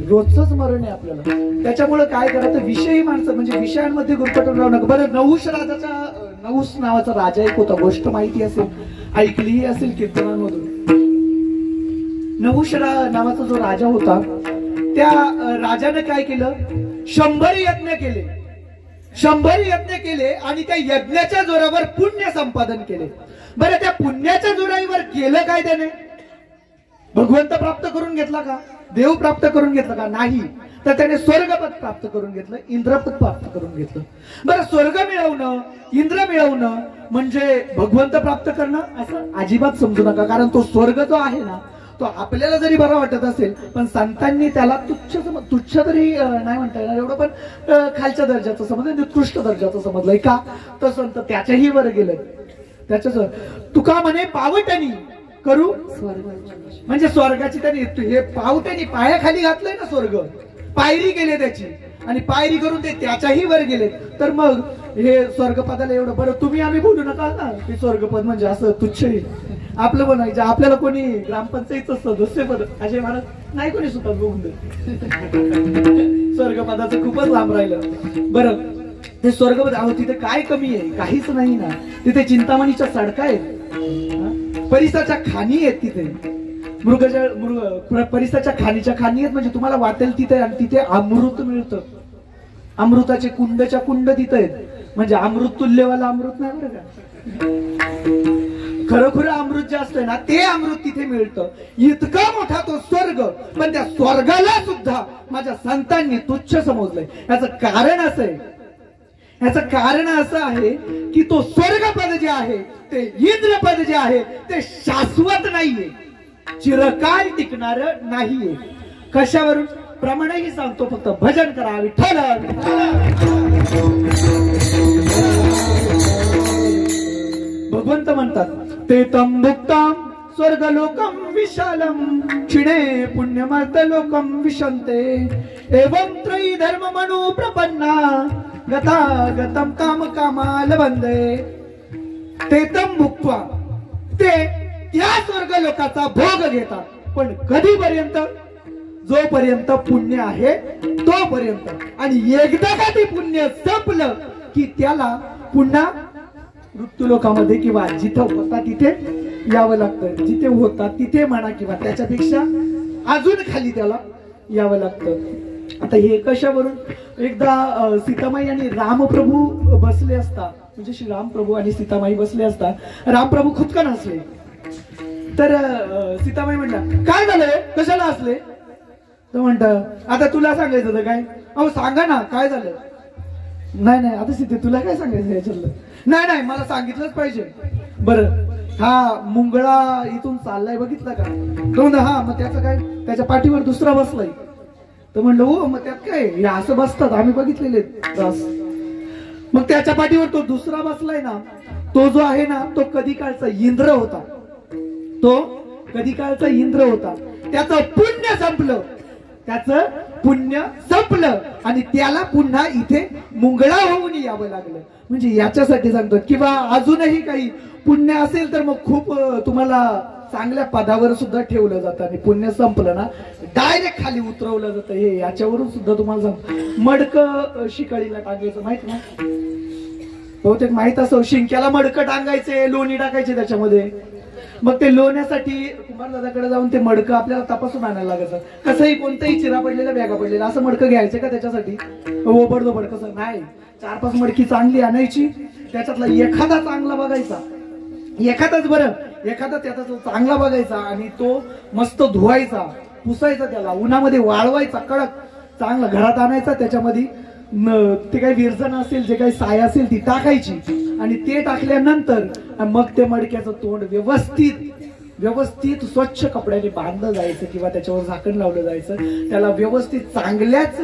रोजच मरण आहे आपल्याला. त्याच्यामुळे काय करायचं, विषयी माणसं म्हणजे विषयांमध्ये गुरफटून राहू नका. बरं, नहुष नावाचा राजा एक होता, गोष्ट माहिती असेल, ऐकलीही असेल कीर्तनांमधून. नहुष नावाचा जो राजा होता, त्या राजाने काय केलं, 100 यज्ञ केले आणि त्या यज्ञाच्या जोरावर पुण्य संपादन केले. बरं, त्या पुण्याच्या जोरावर केलं काय त्याने? भगवंत प्राप्त करून घेतला का? देव प्राप्त करून घेतला का? नाही. तर त्याने स्वर्गपद प्राप्त करून घेतलं, इंद्रपद प्राप्त करून घेतलं. बरं, स्वर्ग मिळवणं, इंद्र मिळवणं म्हणजे भगवंत प्राप्त करणं असं अजिबात समजू नका. कारण तो स्वर्ग जो आहे ना, तो आपल्याला जरी बरा वाटत असेल, पण संतांनी त्याला तुच्छ तरी नाही म्हणता येणार एवढं, पण खालच्या दर्जाचं समजलं, निकृष्ट दर्जाचं समजलंय का? तर संत त्याच्याही वर गेलंय. त्याच्याच तुका म्हणे पावटणी करू स्वर्ग, म्हणजे स्वर्गाची त्यांनी हे पावट्यानी पायाखाली घातलंय ना स्वर्ग, पायरी केली त्याची, आणि पायरी करून ते त्याच्याही वर गेले. तर मग हे स्वर्गपदाला एवढं. बरं, तुम्ही आम्ही बोलू नका ना की स्वर्गपद म्हणजे असं तुच्छ आहे. आपलं बनायचं, आपल्याला कोणी ग्रामपंचायतचं सदस्यपद असे म्हणत नाही, कोणी सुद्धा बघून स्वर्गपदाचं खूपच लांब राहिलं. बरं, ते स्वर्गपद अहो तिथे काय कमी आहे? काहीच नाही ना. तिथे चिंतामणीच्या सडका आहेत, परिसाच्या खाणी आहेत, तिथे परिसाच्या खाणीच्या खाणी आहेत, म्हणजे तुम्हाला वाटेल तिथे. आणि तिथे अमृत मिळतं, अमृताचे कुंडच्या कुंड तिथे आहेत, म्हणजे अमृत तुल्यवाला अमृत नाही बरं का, खरं अमृत जे असतं ना, ते अमृत तिथे मिळतं. इतका मोठा तो स्वर्ग, पण त्या स्वर्गाला सुद्धा माझ्या संतांनी तुच्छ समजलंय. याचं कारण असं आहे की तो स्वर्गपद जे आहे, ते इंद्रपद जे आहे, ते शाश्वत नाहीये, चिरकाल टिकणार नाहीये. कशावरून? प्रमाणही सांगतो, फक्त भजन करा विठ्ठल. भगवंत म्हणतात, ते तम भुक्ताम स्वर्गलोकम विशालम क्षिणे पुण्यमर्त लोकम विशंते एवं त्रयी धर्म मनु प्रपन्ना गता गतम काम कामाल बंदे. ते तम भुक्त्वा, ते त्या स्वर्ग लोकाचा भोग घेतात, पण कधीपर्यंत? जोपर्यंत पुण्य आहे तोपर्यंत. आणि एकदा का ते पुण्य संपलं की त्याला पुन्हा मृत्यू लोकामध्ये किंवा जिथं होता तिथे यावं लागतं. जिथे होता तिथे म्हणा किंवा त्याच्यापेक्षा अजून खाली त्याला यावं लागतं. आता हे कशावरून? एकदा सीतामाई आणि रामप्रभू बसले असता, म्हणजे श्री रामप्रभू आणि सीतामाई बसले असता, रामप्रभू खुदकन हसले. तर सीताबाई म्हटलं काय झालंय, कशाला असले? तर म्हणत आता तुला सांगायचं होतं काय? अहो सांगा ना काय झालं? नाही नाही आता सीते तुला काय सांगायचं याच्यातलं? नाही नाही मला सांगितलंच पाहिजे. बरं हा मुंगळा इथून चाललाय बघितला का? तो म्हणतो हा. मग त्याचं काय? त्याच्या पाठीवर दुसरा बसलाय. तर म्हणलं हो मग त्यात काय, हे असं बसतात आम्ही बघितलेले त्रास. मग त्याच्या पाठीवर तो दुसरा बसलाय ना, तो जो आहे ना तो कधी काळचा इंद्र होता. तो कधी काळचा इंद्र होता. त्याचं पुण्य संपलं, त्याचं पुण्य संपलं आणि त्याला पुन्हा इथे मुंगळा होऊन यावं लागलं. म्हणजे याच्यासाठी सांगतो किंवा अजूनही काही पुण्य असेल तर मग खूप तुम्हाला चांगल्या पदावर सुद्धा ठेवलं जातं आणि पुण्य संपलं ना डायरेक्ट खाली उतरवलं जातं. हे याच्यावरून सुद्धा तुम्हाला सांगतो. मडकं शिकाळीला टाकायचं माहित ना? बहुतेक माहित असं. शिंक्याला मडकं टांगायचे, लोणी टाकायचे त्याच्यामध्ये. मग ते लोण्यासाठी कुमार दादाकडे जाऊन ते मडकं आपल्याला तपासून आणायला लागायचं. कसंही कोणतंही चिरा पडलेला बॅगा पडलेला असं मडकं घ्यायचं का त्याच्यासाठी? ओबडधोबड कसं नाही. 4-5 मडकी चांगली आणायची, त्याच्यातला एखादा चांगला बघायचा, एखादाच बरं, एखादा त्याचा चांगला बघायचा आणि तो मस्त धुवायचा, पुसायचा, त्याला उन्हामध्ये वाळवायचा, कडक चांगला घरात आणायचा. त्याच्यामध्ये ते काही विरजण असेल, जे काही साय असेल ती टाकायची आणि ते टाकल्यानंतर मग ते मडक्याचं तोंड व्यवस्थित स्वच्छ कपड्याने बांधलं जायचं किंवा त्याच्यावर झाकण लावलं जायचं. त्याला व्यवस्थित चांगल्याच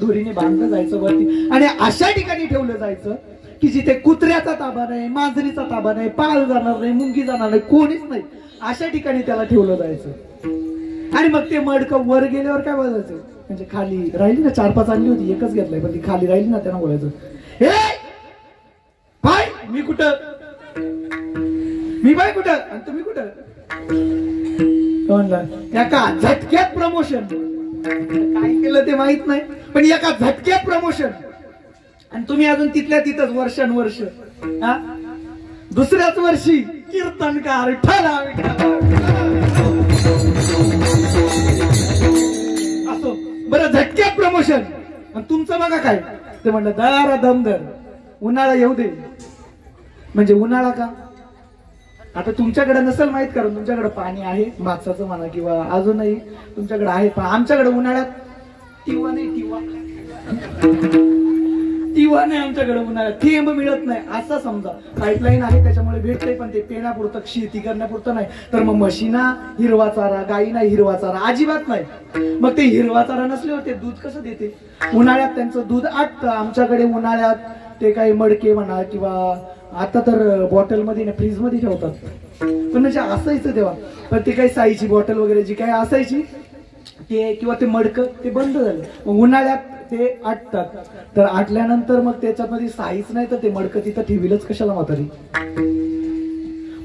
दोरीने बांधलं जायचं वरती आणि अशा ठिकाणी ठेवलं जायचं की जिथे कुत्र्याचा ताबा नाही, मांजरीचा ताबा नाही, पाळ जाणार नाही, मुंगी जाणार नाही, कोणीच नाही, अशा ठिकाणी त्याला ठेवलं जायचं. आणि मग ते मडकं वर गेल्यावर काय बोलायचं, म्हणजे खाली राहिली ना, 4-5 आणली होती, एकच घेतलाय पण ती खाली राहिली ना, त्यांना बोलायचं हे बाय मी कुठं, मी बाय कुठं आणि तुम्ही कुठं? एका झटक्यात प्रमोशन. काय केलं ते माहित नाही पण एका झटक्यात प्रमोशन. आणि तुम्ही अजून तिथल्या तिथंच वर्षानुवर्ष. दुसऱ्याच वर्षी कीर्तनकार ठला असो. बरं झटक्यात प्रमोशन. आणि तुमचं बघा काय ते म्हणलं दारा दमदर उन्हाळा येऊ दे. म्हणजे उन्हाळा का? आता तुमच्याकडे नसेल माहित, कारण तुमच्याकडे पाणी आहे मागचं म्हणा किंवा अजूनही तुमच्याकडे आहे, पण आमच्याकडे उन्हाळ्यात टिवा नाही, टिवा नाही आमच्याकडे उन्हाळ्यात. थेंब मिळत नाही असं समजा. पाईपलाईन आहे त्याच्यामुळे भेटते पण ते पेण्यापुरतं, शेती करण्यापुरतं नाही. तर मग म्हशीना हिरवा चारा, गाईना हिरवा चारा अजिबात नाही. मग ते हिरवा चारा नसल्यावर ते दूध कसं देते? उन्हाळ्यात त्यांचं दूध आटतं. आमच्याकडे उन्हाळ्यात ते काही मडके म्हणा किंवा आता तर बॉटलमध्ये ना फ्रीज मध्ये ठेवतात, पण म्हणजे असायचं तेव्हा. पण ते काही साईची बॉटल वगैरे जी काही असायची ते किंवा ते मडकं ते बंद झालं. मग उन्हाळ्यात ते आटतात. तर आटल्यानंतर मग त्याच्यामध्ये साईच नाही तर ते मडकं तिथं ठेविलच कशाला म्हातारी.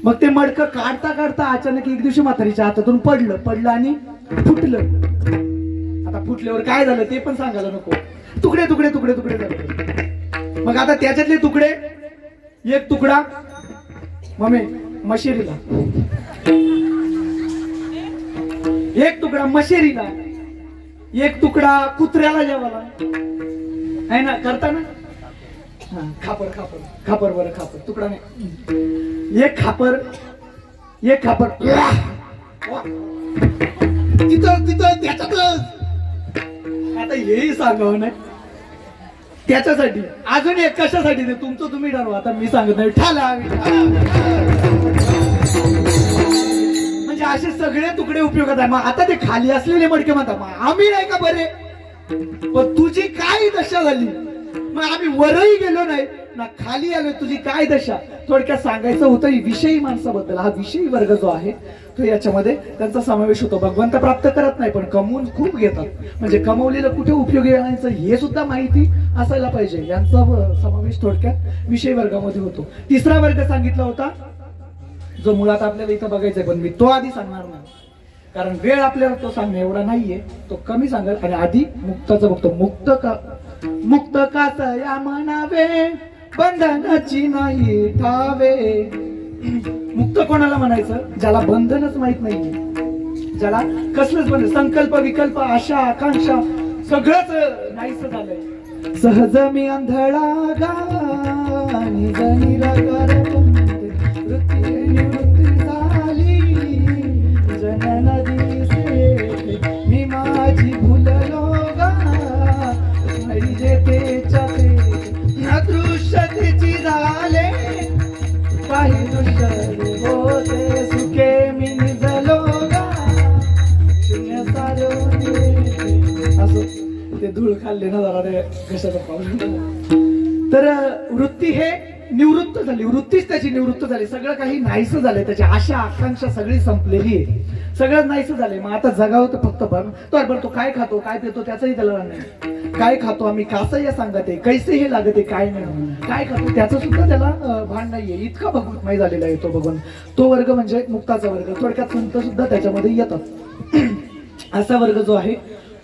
मग ते मडकं काढता काढता अचानक एक दिवशी म्हातारीच्या हातातून पडलं आणि फुटलं. आता फुटल्यावर काय झालं ते पण सांगायला नको. तुकडे तुकडे तुकडे तुकडे झाले. मग आता त्याच्यातले तुकडे, एक तुकडा मम्मी मशेरीला, एक तुकडा मशेरीला, एक तुकडा कुत्र्याला जेवायला आहे ना, करता ना. खापर खापर खापर, बरं खापर तुकडा नाही, एक खापर तिथं तिथं त्याच्यातलं. आता हेही सांगावं नाही त्याच्यासाठी. अजून एक कशासाठी ते तुमचं तुम्ही ठरवा, आता मी सांगत नाही. ठाला म्हणजे असे सगळे तुकडे उपयोगात आहे. मग आता ते खाली असलेले मडके म्हणतात मग आम्ही नाही का बरे, पण तुझी काय दशा झाली. मग आम्ही वरही गेलो नाही ना खाली आलो, तुझी काय दशा. थोडक्यात सांगायचं होतं विषयी माणसाबद्दल. हा विषयी वर्ग जो आहे तो याच्यामध्ये त्यांचा समावेश होतो. भगवंत प्राप्त करत नाही पण कमवून खूप घेतात. म्हणजे कमवलेलं कुठे उपयोगी आणायचं हे सुद्धा माहिती असायला पाहिजे. यांचा समावेश थोडक्यात विषय वर्गामध्ये होतो. तिसरा वर्ग सांगितला होता जो मुळात आपल्याला इथं बघायचा आहे, पण मी तो आधी सांगणार नाही कारण वेळ आपल्याला तो सांगणे एवढा नाहीये. तो कमी सांगेल आणि आधी मुक्ताचं बघतो. मुक्त काच या म्हणावे बंधनाची नाही ठावे. मुक्त कोणाला म्हणायचं? ज्याला बंधनच माहित नाही, ज्याला कसलंच बंधन, संकल्प विकल्प आशा आकांक्षा सगळंच नाहीसं झालंय. सहज मी अंधळा गाणी निवृत्ती झाली धूळ खाल्ली ना जरा ते कशाचा प्रॉब्लेम. तर वृत्ती हे निवृत्त झाली, वृत्तीच त्याची निवृत्त झाली, सगळं काही नाहीसं झालंय, त्याची आशा आकांक्षा सगळी संपलेली आहे, सगळं नाहीसं झालंय. मग आता जगावं तर फक्त बरं तो काय खातो काय पितो त्याचंही त्याला नाही. काय खातो आम्ही कासं या सांगत आहे, कैसे हे लागत आहे काय नाही, काय खातो त्याचं सुद्धा त्याला भान नाहीये. इतका भगवतमय झालेला आहे तो भगवान. तो वर्ग म्हणजे मुक्ताचा वर्ग. थोडक्यात संत सुद्धा त्याच्यामध्ये येतात. असा वर्ग जो आहे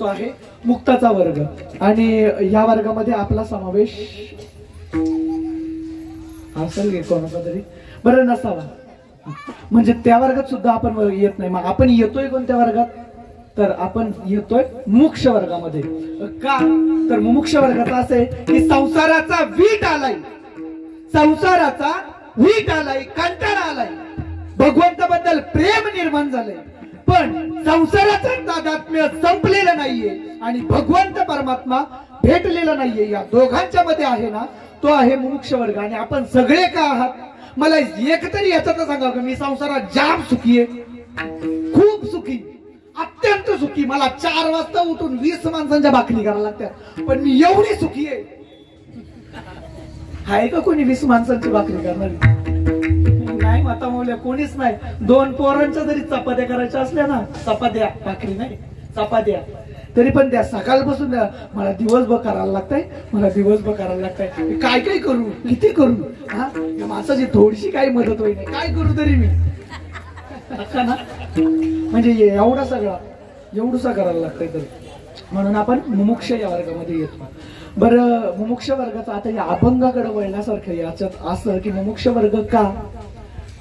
तो आहे मुक्ताचा वर्ग. आणि या वर्गामध्ये आपला समावेश असेल की कोणाचा तरी बरं नसावा, म्हणजे त्या वर्गात सुद्धा आपण येत नाही. मग आपण येतोय कोणत्या वर्गात, तर आपण येतोय मुमुक्ष वर्गामध्ये. का तर मुमुक्ष वर्गाचा असं आहे की संसाराचा वीट आलाय, संसाराचा वीट आलाय, कंटाळा आलाय, भगवंताबद्दल प्रेम निर्माण झालंय, पण संसाराचं तादात्म्य संपलेलं नाहीये आणि भगवंत परमात्मा भेटलेला नाहीये. या दोघांच्या मध्ये आहे ना तो आहे मुमुक्ष वर्ग. आणि आपण सगळे का आहात, मला एक तरी याच्यात सांगा की मी संसारात जाम सुखी आहे, खूप सुखी, अत्यंत सुखी. मला 4 वाजता उठून 20 माणसांच्या भाकरी करायला लागतात, पण मी एवढी सुखी आहे. आहे का कोणी 20 माणसांची भाकरी करणारी? नाही माता मौल्या, कोणीच नाही. 2 पोरांच्या जरी चपात्या करायच्या असल्या ना, चपात्या भाकरी नाही चपात्या, तरी पण त्या सकाळपासून मला दिवसभर करायला लागतंय, मला दिवसभर करायला लागतंय. काय काय करू, किती करू, हा माणसाची थोडीशी काही मदत होईल, काय करू तरी मी ना, म्हणजे एवढा सगळा एवढूसा करायला लागतंय. तर म्हणून आपण मुमुक्ष या वर्गामध्ये येतो. बरं मुमुक्ष वर्गाचा आता या अभंगाकडे वळण्यासारखं याच्यात असं की मुमुक्ष वर्ग का,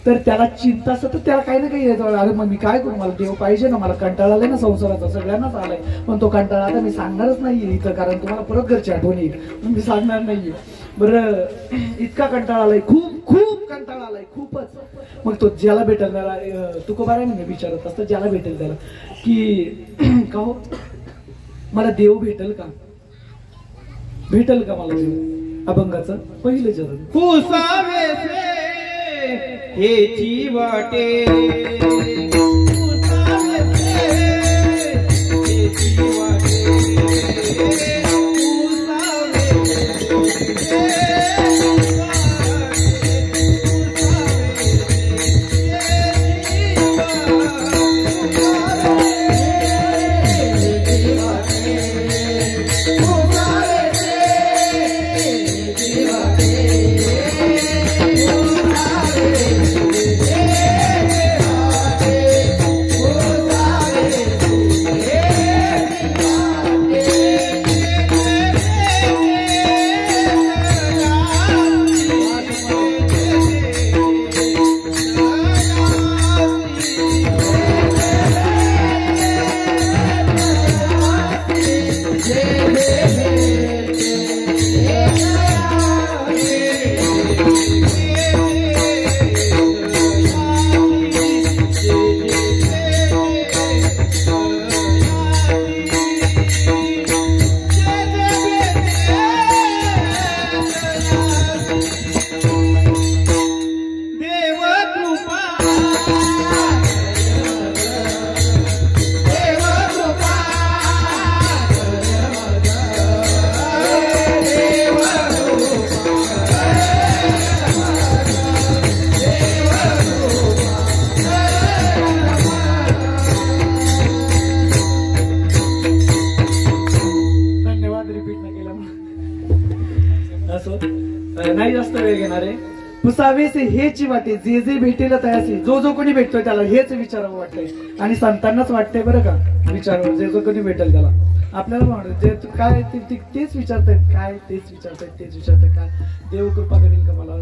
तर त्याला चिंता असतं, तर त्याला काही ना काही येतो. अरे मग मी काय करू, मला देव पाहिजे ना, मला कंटाळा आलाय ना संसाराचा, सगळ्यांनाच आलाय, पण तो कंटाळा आता मी सांगणारच नाहीये इथं, कारण तुम्हाला परत घरची आठवण येईल, मी सांगणार नाहीये. बरं इतका कंटाळा आलाय, खूप खूप कंटाळा आलाय, खूपच. मग तो ज्याला भेटेल त्याला, तुकोबारायने विचारत असतं ज्याला भेटेल त्याला की का हो मला देव भेटेल का, भेटेल का मला देव. अभंगाचं पहिलं चरण. पुसावेसे हेची वाटे, पुसावेसे हेची वाटे, नाही जास्त वेळ घेणार आहे. पुसावेसे हेची वाटे, जे जे भेटेल तयासे, जो जो कोणी भेटतोय त्याला हेच विचारावं वाटतंय. आणि संतांनाच वाटतंय बरं का विचारावं, जे जो कोणी भेटेल त्याला. आपल्याला म्हणत जे काय तेच विचारतायत, काय तेच विचारतायत, तेच विचारतायत, काय देव कृपा करेल का मला,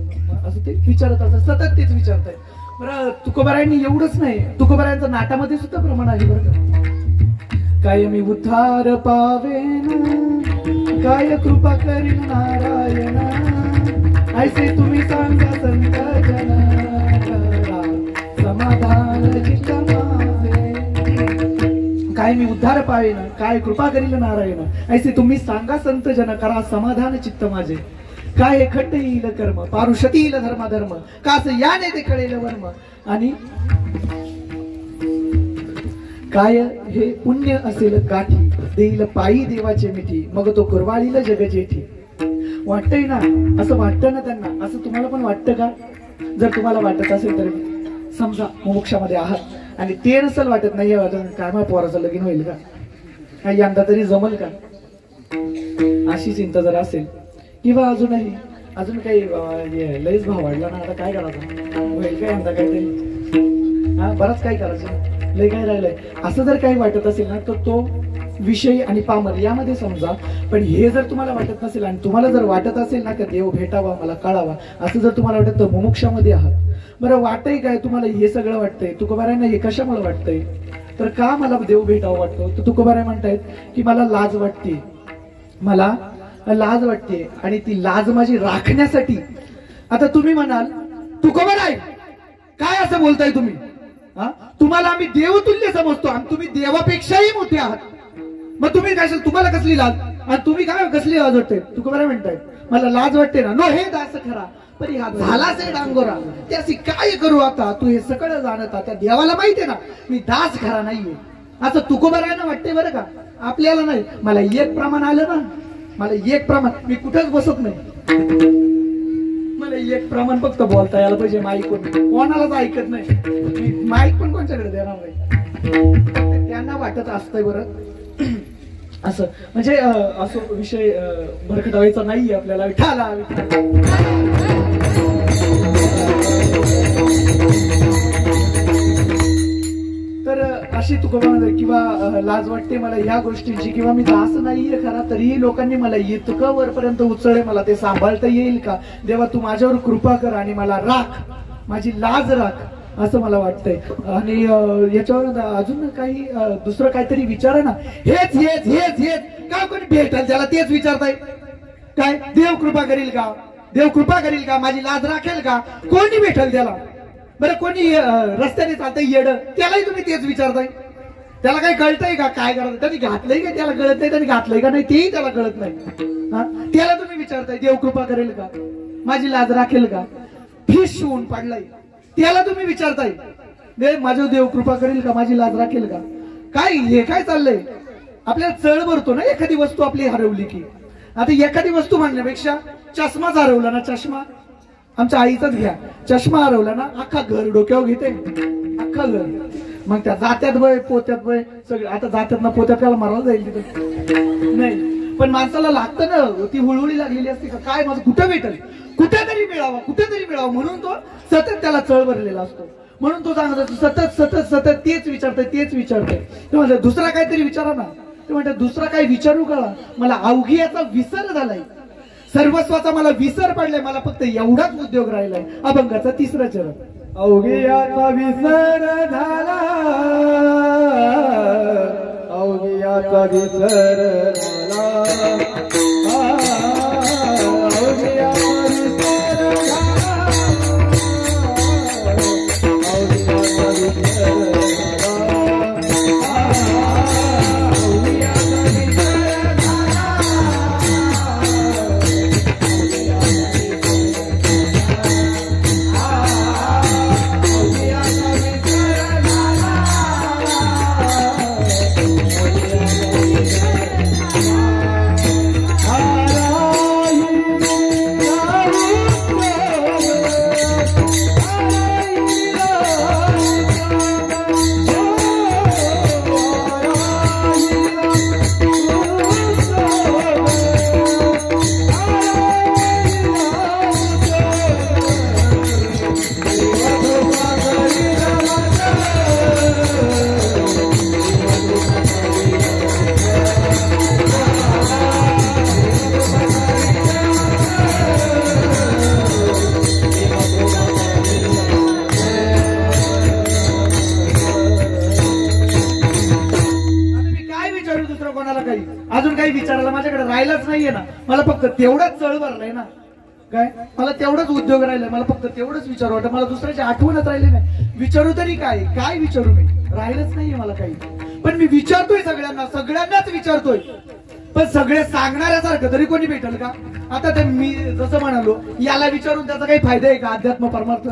असं ते विचारत असतात, सतत तेच विचारतायत. बरं तुकोबारायांनी एवढंच नाही, तुकोबारायांचं नाटामध्ये सुद्धा प्रमाण आहे बरं का. काय मी उद्धार पावेन, काय कृपा करील नारायण, ऐसे तुम्ही सांगा संत जना, समाधान चित्त माझे. काय मी उद्धार पावेन, काय कृपा करील नारायण, ऐसे तुम्ही सांगा संत जन, करा समाधान चित्त माझे. काय खट्ट येईल कर्म, पारुषती येईल धर्माधर्म, कास याने ते कळेल वर्म. आणि काय हे पुण्य असेल गाठी, देईल पायी देवाचे मिठी, मग तो कुरवाळीला जग जेठी. वाटतंय ना, असं वाटतं ना त्यांना. असं तुम्हाला पण वाटतं का? जर तुम्हाला वाटत असेल तर समजा मोक्षामध्ये आहात आणि ते नसेल वाटत, नाही काय माझ्या पोराचं लगीन होईल का, काही यंदा तरी जमल का, अशी चिंता जर असेल, किंवा अजून काही लईच भाव वाढला ना, आता काय करायचं, होईल का यंदा काहीतरी, हा बराच काय करायचं, लय काय राहिलंय, असं जर काही वाटत असेल ना, तर तो विषय आणि पामर यामध्ये समजा. पण हे जर तुम्हाला वाटत नसेल आणि तुम्हाला जर वाटत असेल ना, की देव भेटावा, मला कळावा, असं जर तुम्हाला वाटत तर मोक्षामध्ये आहात. बरं वाटतंय काय तुम्हाला हे सगळं वाटतंय? तुकोबारायांना हे कशामुळे वाटतंय? तर का मला देव भेटावा वाटतो? तर तुकोबाराय म्हणतायत की मला लाज वाटते, मला लाज वाटते, आणि ती लाज माझी राखण्यासाठी. आता तुम्ही म्हणाल तुकोबाराय काय असं बोलताय तुम्ही, हा तुम्हाला आम्ही देवतुल्य समजतो आणि तुम्ही देवापेक्षाही मोठे आहात, मग तुम्ही काय तुम्हाला कसली लाज, आणि तुम्ही काय कसली लाज वाटते? तुकोबाराय म्हणतायत मला लाज वाटते ना, नो हे दास खरा पण हा झालाच आहे डांगोरा, त्याची काय करू आता, तू हे सगळं जाणता, त्या देवाला माहितीये ना मी दास खरा नाहीये, असं तुकोबारायांना वाटते. बरं का, आपल्याला नाही. मला एक प्रमाण आलं ना, मला एक प्रमाण, मी कुठंच बसत नाही, मला एक प्रमाण फक्त बोलता यायला पाहिजे. माईक कोणालाच ऐकत नाही, मी माईक पण कोणच्याकडे देणार नाही, त्यांना वाटत असतंय. बरं असं म्हणजे असं विषय भरकटावायचा नाहीये आपल्याला. विठाला तर अशी तुकोबा किंवा लाज वाटते मला ह्या गोष्टींची, किंवा मी दास नाहीये खरा तरीही लोकांनी मला इतकं वरपर्यंत उचलले, मला ते सांभाळता येईल का? देवा तू माझ्यावर कृपा कर आणि मला राख, माझी लाज राख, असं मला वाटतंय. आणि याच्यावर अजून काही दुसरं काहीतरी विचारा ना. हेच हेच हेच हेच का कोणी भेटेल त्याला तेच विचारताय काय? देव कृपा करील का, देव कृपा करील का, माझी लाज राखेल का, कोणी भेटेल त्याला? बरं कोणी रस्त्याने चालतंय येड, त्यालाही तुम्ही तेच विचारताय. त्याला काही कळतंय का काय करत, त्यांनी घातलंय का, त्याला कळत नाही, त्यांनी घातलंय का नाही तेही त्याला कळत नाही, हा त्याला तुम्ही विचारताय देव कृपा करेल का, माझी लाज राखेल का? फिश होऊन पडलाय त्याला तुम्ही विचारताय माझं देव कृपा करेल का, माझी लाज राखेल का? काय हे काय चाललंय? आपल्याला चळ भरतो ना एखादी वस्तू आपली हरवली की. आता एखादी वस्तू म्हणण्यापेक्षा चष्माच हरवला ना, चष्मा आमच्या आईचाच घ्या, चष्मा हरवला ना अख्खा घर डोक्यावर घेते, अख्खा घर. मग त्या जात्यात वय पोत्यात वय सगळं, आता जात्यात ना पोत्यात त्याला मारायला जाईल तिथं नाही, पण माणसाला लागतं ना, ती हुळहुळी लागलेली असते का काय माझं कुठं भेटेल, कुठेतरी मिळावं, कुठेतरी मिळावं, म्हणून तो सतत त्याला चळ भरलेला असतो. म्हणून तो सांगत असतो सतत सतत सतत तेच विचारतोय तेच विचारतोय. ते म्हणतात दुसरा काहीतरी विचारा ना. ते म्हणतात दुसरा काही विचारू का, मला अवघी याचा विसर झालाय, सर्वस्वाचा मला विसर पडलाय, मला फक्त एवढाच उद्योग राहिलाय. अभंगाचा 3रा चरण. अवघी याचा विसर झाला, अवघी याचा विसर झाला, अवघी याचा विसर झाला, अवघी याचा विसर झाला, अवघी याचा विसर अजून काही विचारायला माझ्याकडे राहिलाच नाहीये ना, मला फक्त तेवढाच चळ भरलाय ना, काय मला तेवढाच उद्योग राहिलाय, मला फक्त तेवढंच विचारू वाटत, मला दुसऱ्याची आठवणच राहिली नाही. विचारू तरी काय, काय विचारू मी, राहिलंच नाहीये मला काही. पण मी विचारतोय सगळ्यांना, सगळ्यांनाच विचारतोय, पण सगळे सांगणाऱ्यासारखं तरी कोणी भेटेल का? आता ते मी जसं म्हणालो याला विचारून त्याचा काही फायदा आहे का? अध्यात्म परमार्थ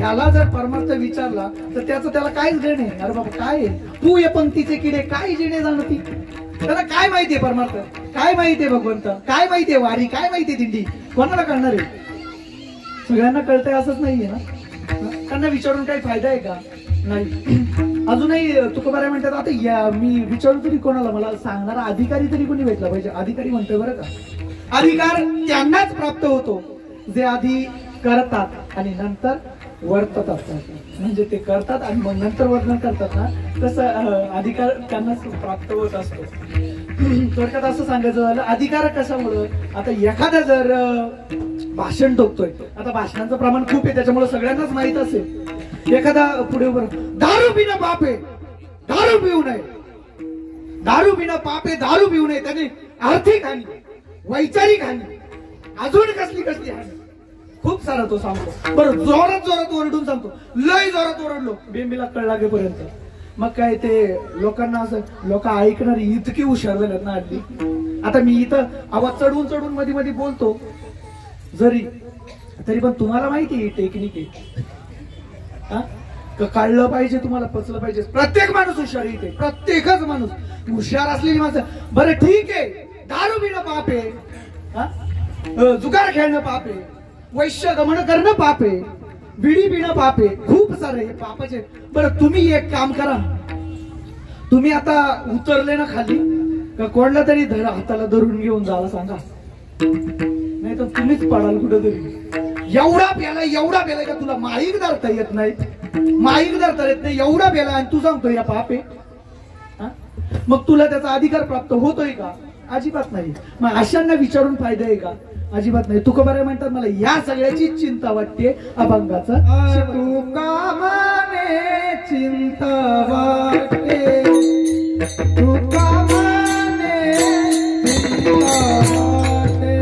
याला जर परमार्थ विचारला तर त्याचं त्याला काहीच देणे. अरे बाबा काय तू या पंक्तीचे किडे काय जेणे जाणती, त्याला काय माहितीये परमार्थ, काय माहितीये भगवंत, काय माहितीये वारी, काय माहितीये दिंडी, कोणाला कळणार आहे? सगळ्यांना कळतंय असंच नाहीये ना. त्यांना विचारून काही फायदा आहे का? नाही. अजूनही तुकोबाराय म्हणतात आता मी विचारू तरी कोणाला, मला सांगणारा अधिकारी तरी कोणी भेटला पाहिजे. अधिकारी म्हणतोय बरं का, अधिकार त्यांनाच प्राप्त होतो जे आधी करतात आणि नंतर वर्तत असतात. म्हणजे ते करतात आणि मग नंतर वर्णन करतात ना, तसं अधिकार त्यांनाच प्राप्त होत असतो. थोडक्यात असं सांगायचं झालं, अधिकार कशामुळं, आता एखादा जर भाषण ठोकतोय, आता भाषणांचं प्रमाण खूप आहे त्याच्यामुळे सगळ्यांनाच माहित असेल. एखादा पुढे उभं, दारू पिणं पाप आहे, दारू पिऊ नये, दारू पिणं पाप आहे, दारू पिऊ नये, त्याने आर्थिक हानी, वैचारिक हानी, अजून कसली कसली हानी, खूप सारा तो सांगतो. बरं, जोरात जोरात ओरडून सांगतो, लय जोरात ओरडलो बेंबीला कळ लागेपर्यंत. मग काय ते लोकांना असं, लोक ऐकणारी इतकी हुशार झाल्यात ना हल्ली. आता मी इथं आवाज चढवून चढवून मध्ये मध्ये बोलतो जरी, तरी पण तुम्हाला माहिती आहे टेक्निक आहे. काढलं पाहिजे, तुम्हाला पचलं पाहिजे. प्रत्येक माणूस हुशार इथे, प्रत्येकच माणूस हुशार असलेली माणसं. बरं ठीक आहे, दारू पिणं पाप आहे, जुगार खेळणं पाप आहे, वैश्य गमन करणं पाप आहे, बिडी पिणं पाप आहे, खूप सारे पापाचे. बरं तुम्ही एक काम करा, तुम्ही आता उतरले ना खाली का कोणला तरी हाताला धरून घेऊन जायला सांगा, नाही तर तुम्हीच पडाल कुठेतरी. एवढा पेलाय का तुला माईक धरता येत नाही, माईक धरता येत नाही, एवढा पेला आणि तू सांगतो या पाप आहे. मग तुला त्याचा अधिकार प्राप्त होतोय का? अजिबात नाही. मग अशांना विचारून फायदा आहे का? अजिबात नाही. तुकोबाराय म्हणतात मला या सगळ्याची चिंता वाटते अभंगाचं. तुका मने चिंता वाटे, तुका मने चिंता वाटे,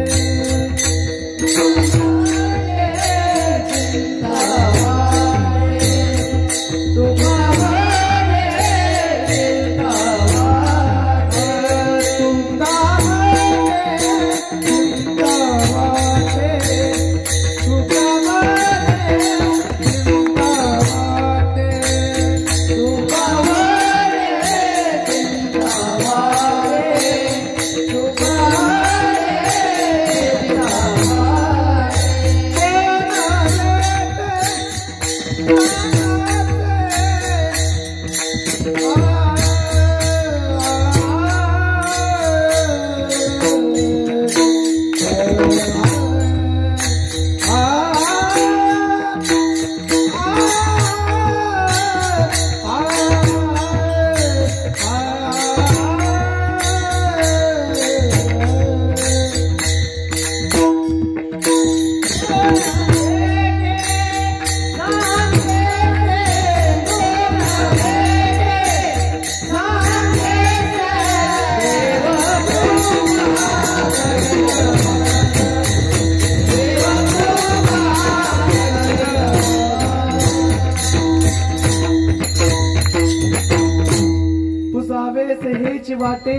वाटे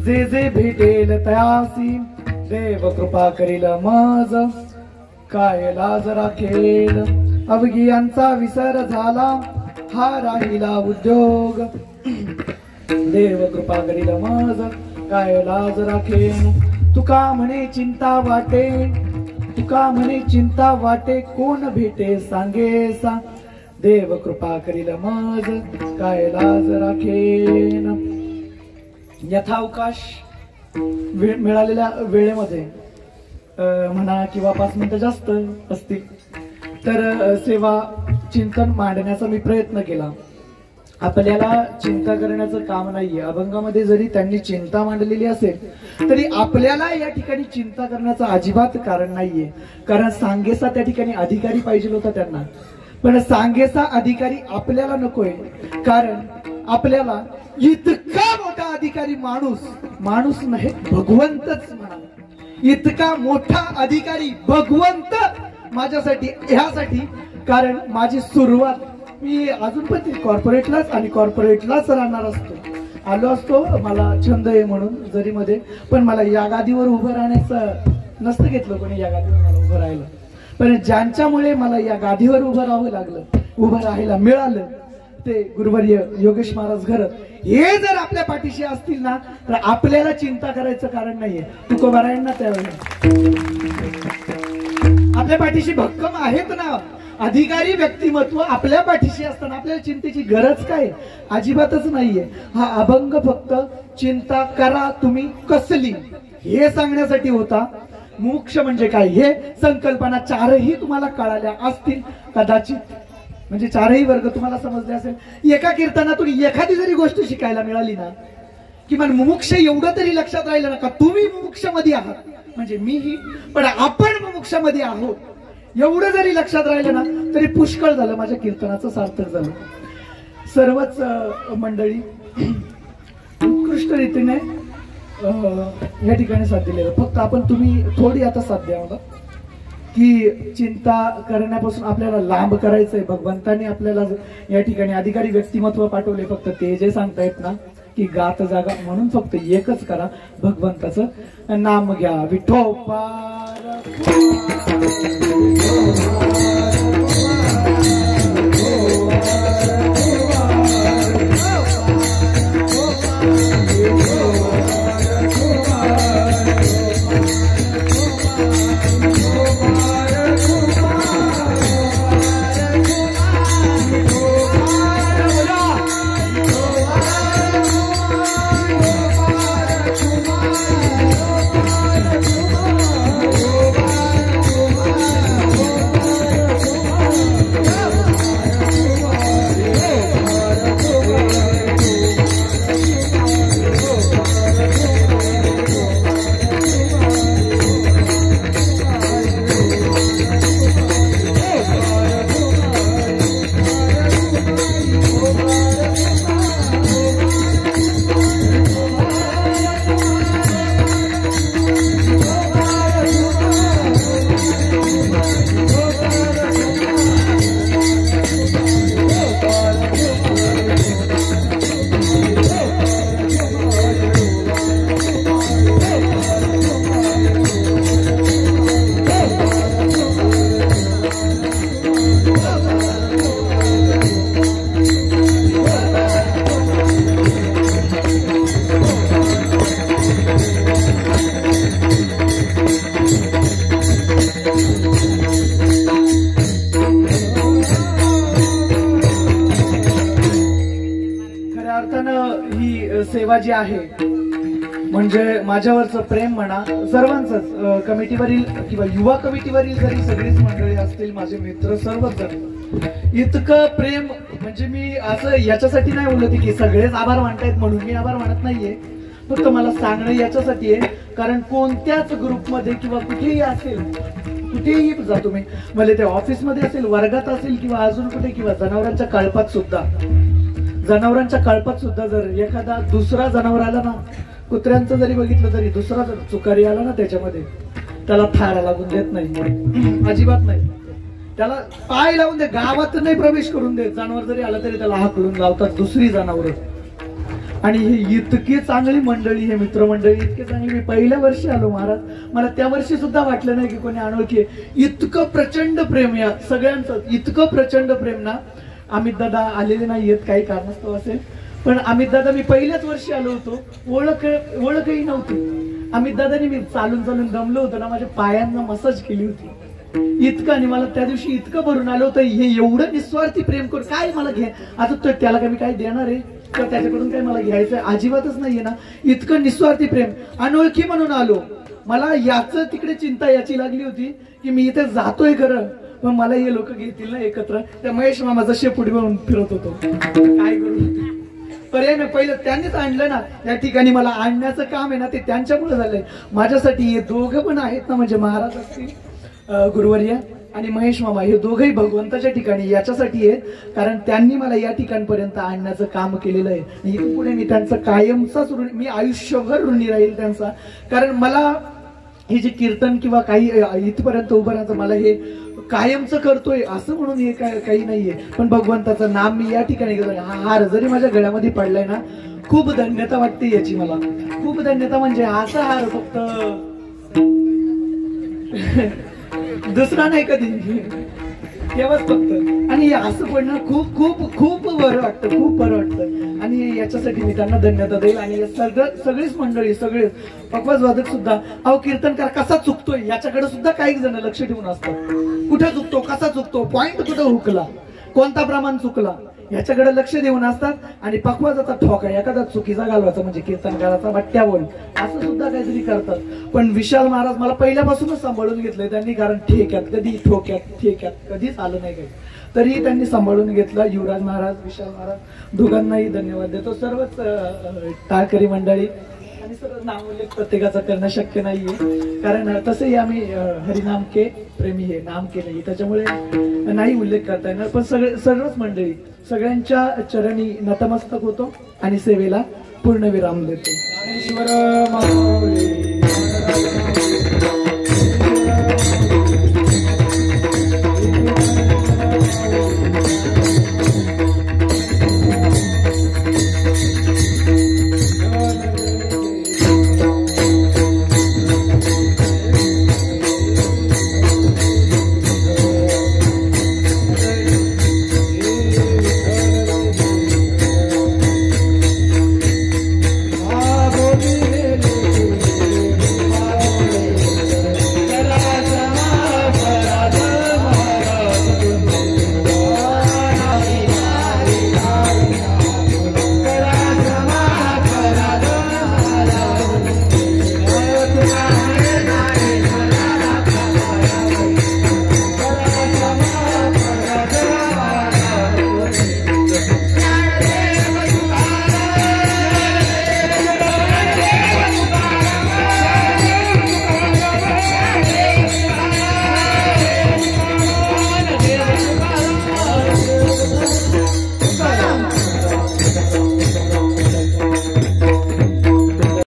जे जे भेटेल तयासी, देव कृपा करील मज काय लाज राखेल. अवघियांचा विसर झाला हा राहिला उद्योग, देव कृपा करील मज काय लाज राखेल. तुका म्हणे चिंता वाटे, तुका म्हणे चिंता वाटे, कोण भेटे सांगेसा, देव कृपा करील मज काय लाज राखेन. यथावकाश मिळालेल्या वेळेमध्ये म्हणा किंवा 5 मिनिटं जास्त असतील तर सेवा चिंतन मांडण्याचा मी प्रयत्न केला. आपल्याला चिंता करण्याचं काम नाहीये. अभंगामध्ये जरी त्यांनी चिंता मांडलेली असेल तरी आपल्याला या ठिकाणी चिंता करण्याचं अजिबात कारण नाहीये. कारण सांगेसा त्या ठिकाणी अधिकारी पाहिजे होता त्यांना, पण सांगेसा अधिकारी आपल्याला नकोय. कारण आपल्याला इतका मोठा अधिकारी माणूस नाही भगवंतच म्हणा, इतका मोठा अधिकारी भगवंत माझ्यासाठी ह्यासाठी. कारण माझी सुरुवात मी अजून पण कॉर्पोरेटलाच राहणार असतो, आलो असतो, मला छंद आहे म्हणून जरी मध्ये, पण मला या गादीवर उभं राहण्याचं नसतं घेतलं कोणी या गादीवर मला उभं राहिलं. पण ज्यांच्यामुळे मला या गादीवर उभं राहावं लागलं, उभं राहायला मिळालं ते गुरुवर्य योगेश महाराज घरत हे जर आपल्या पाठीशी असतील ना तर आपल्याला चिंता करायचं कारण नाहीये. तुकोबारायांना त्यावेळेला आपल्या पाठीशी भक्कम आहेत ना अधिकारी व्यक्तिमत्व आपल्या पाठीशी असताना आपल्याला चिंतेची गरज काय अजिबातच नाहीये. हा अभंग फक्त चिंता करा तुम्ही कसली हे सांगण्यासाठी होता. मोक्ष म्हणजे काय हे संकल्पना चारही तुम्हाला कळाल्या असतील कदाचित, म्हणजे चारही वर्ग तुम्हाला समजले असेल. एका कीर्तनातून एखादी जरी गोष्ट शिकायला मिळाली ना किमान मुमुक्ष एवढं तरी लक्षात राहिलं ना का तुम्ही मुमुक्षमध्ये आहात म्हणजे मीही पण आपण मुमुक्षमध्ये आहोत एवढं जरी लक्षात राहिलं ना तरी पुष्कळ झालं, माझ्या कीर्तनाचं सार्थक झालं. सर्वच मंडळी उत्कृष्ट रीतीने या ठिकाणी साथ दिलेलं. फक्त आपण तुम्ही थोडी आता साथ द्या मला की चिंता करण्यापासून आपल्याला लांब करायचंय. भगवंतांनी आपल्याला या ठिकाणी अधिकारी व्यक्तिमत्व पाठवले. फक्त ते जे सांगतायत ना की गात जागा म्हणून फक्त एकच करा भगवंताचं नाम घ्या. विठोबा सेवा जी आहे म्हणजे माझ्यावरचं प्रेम म्हणा सर्वांचंच कमिटीवरील किंवा युवा कमिटीवरील जरी सगळीच मंडळी असतील माझे मित्र सर्वच जण इतकं प्रेम म्हणजे मी असं याच्यासाठी नाही बोलत की सगळेच आभार मानतायत म्हणून मी आभार मानत नाहीये. फक्त मला सांगणं याच्यासाठी आहे कारण कोणत्याच ग्रुपमध्ये किंवा कुठेही असेल कुठेही जा तुम्ही भले ते ऑफिसमध्ये असेल वर्गात असेल किंवा अजून कुठे किंवा जनावरांच्या कळपात सुद्धा जर एखादा दुसरा जनावर आला ना कुत्र्यांचं जरी बघितलं तरी दुसरा जर चुकारी आला ना त्याच्यामध्ये त्याला थारा लागून देत नाही अजिबात नाही. त्याला पाय लावून दे गावात नाही प्रवेश करून दे. जनावर जरी आलं तरी त्याला हाकलून लावतात दुसरी जनावर. आणि हे इतकी चांगली मंडळी हे मित्रमंडळी इतके चांगली. मी पहिल्या वर्षी आलो महाराज मला त्या वर्षी सुद्धा वाटलं नाही की कोणी अनोळखी इतकं प्रचंड प्रेम या सगळ्यांचं इतकं प्रचंड प्रेम ना. अमित दादा आलेले नाही येत काही कारणास्तव असेल पण अमित दादा मी पहिल्याच वर्षी आलो होतो ओळखही नव्हती. अमित दादानी मी चालून दमलो होतो ना माझ्या पायांना मसाज केली होती इतकं आणि मला त्या दिवशी इतकं भरून आलं होतं. हे एवढं निस्वार्थी प्रेम करून काय मला घे आता त्याला काय मी काय देणार आहे तर त्याच्याकडून काय मला घ्यायचं अजिबातच नाहीये ना. इतकं निस्वार्थी प्रेम अनोळखी म्हणून आलो. मला याच तिकडे चिंता याची लागली होती की मी इथे जातोय खरं पण मला हे लोक घेतील ना एकत्र. त्या महेश मामाचा शेपुटी म्हणून फिरत होतो काय करू पर्याय नाही. पहिलं त्यांनीच आणलं ना या ठिकाणी मला आणण्याचं काम आहे ना ते त्यांच्यामुळे झालंय. माझ्यासाठी हे दोघं पण आहेत ना म्हणजे महाराज असतील गुरुवर्य आणि महेश मामा हे दोघंही भगवंताच्या ठिकाणी याच्यासाठी आहेत कारण त्यांनी मला या ठिकाणपर्यंत आणण्याचं काम केलेलं आहे. इथून पुढे मी त्यांचा कायमचाच मी आयुष्यभर ऋणी राहील त्यांचा. कारण मला हे जे कीर्तन किंवा काही इथपर्यंत उभं राहायचं मला हे कायमचं करतोय असं म्हणून हे काही नाहीये. पण भगवंताचं नाम मी या ठिकाणी घेतोय. हा हार जरी माझ्या गळ्यामध्ये पडलाय ना खूप धन्यता वाटते याची मला. खूप धन्यता म्हणजे असा हार फक्त दुसरा नाही कधी तेव्हाच फक्त. आणि असं पडणं खूप खूप खूप बरं वाटतं, खूप बरं वाटतं. आणि याच्यासाठी मी त्यांना धन्यवाद देईल. आणि सगळीच मंडळी, सगळे पकवाज वादक सुद्धा, अहो कीर्तनकार कसा चुकतोय याच्याकडे सुद्धा काही जण लक्ष ठेवून असतात. कुठे चुकतो, कसा चुकतो, पॉइंट कुठं हुकला, कोणता प्रमाण चुकला, याच्याकडे लक्ष देऊन असतात. आणि पकवाजाचा ठोका एखादा चुकीचा घालवायचा म्हणजे कीर्तनकाराचा बट्ट्या बोल असं सुद्धा काहीतरी करतात. पण विशाल महाराज मला पहिल्यापासूनच सांभाळून घेतलंय त्यांनी, कारण ठेक्यात कधी ठोक्यात ठेक्यात कधीच आलं नाही काही, तरी त्यांनी सांभाळून घेतलं. युवराज महाराज, विशाल महाराज दोघांनाही धन्यवाद देतो. सर्वच टाळकरी मंडळी आणि सर्व नाम उल्लेख प्रत्येकाचा करणं शक्य नाहीये, कारण तसंही आम्ही हरिनाम के प्रेमी हे नाम के नाही, त्याच्यामुळे नाही उल्लेख करता येणार. पण सर्वच मंडळी सगळ्यांच्या चरणी नतमस्तक होतो आणि सेवेला पूर्ण विराम देतो. ज्ञानेश्वर माऊली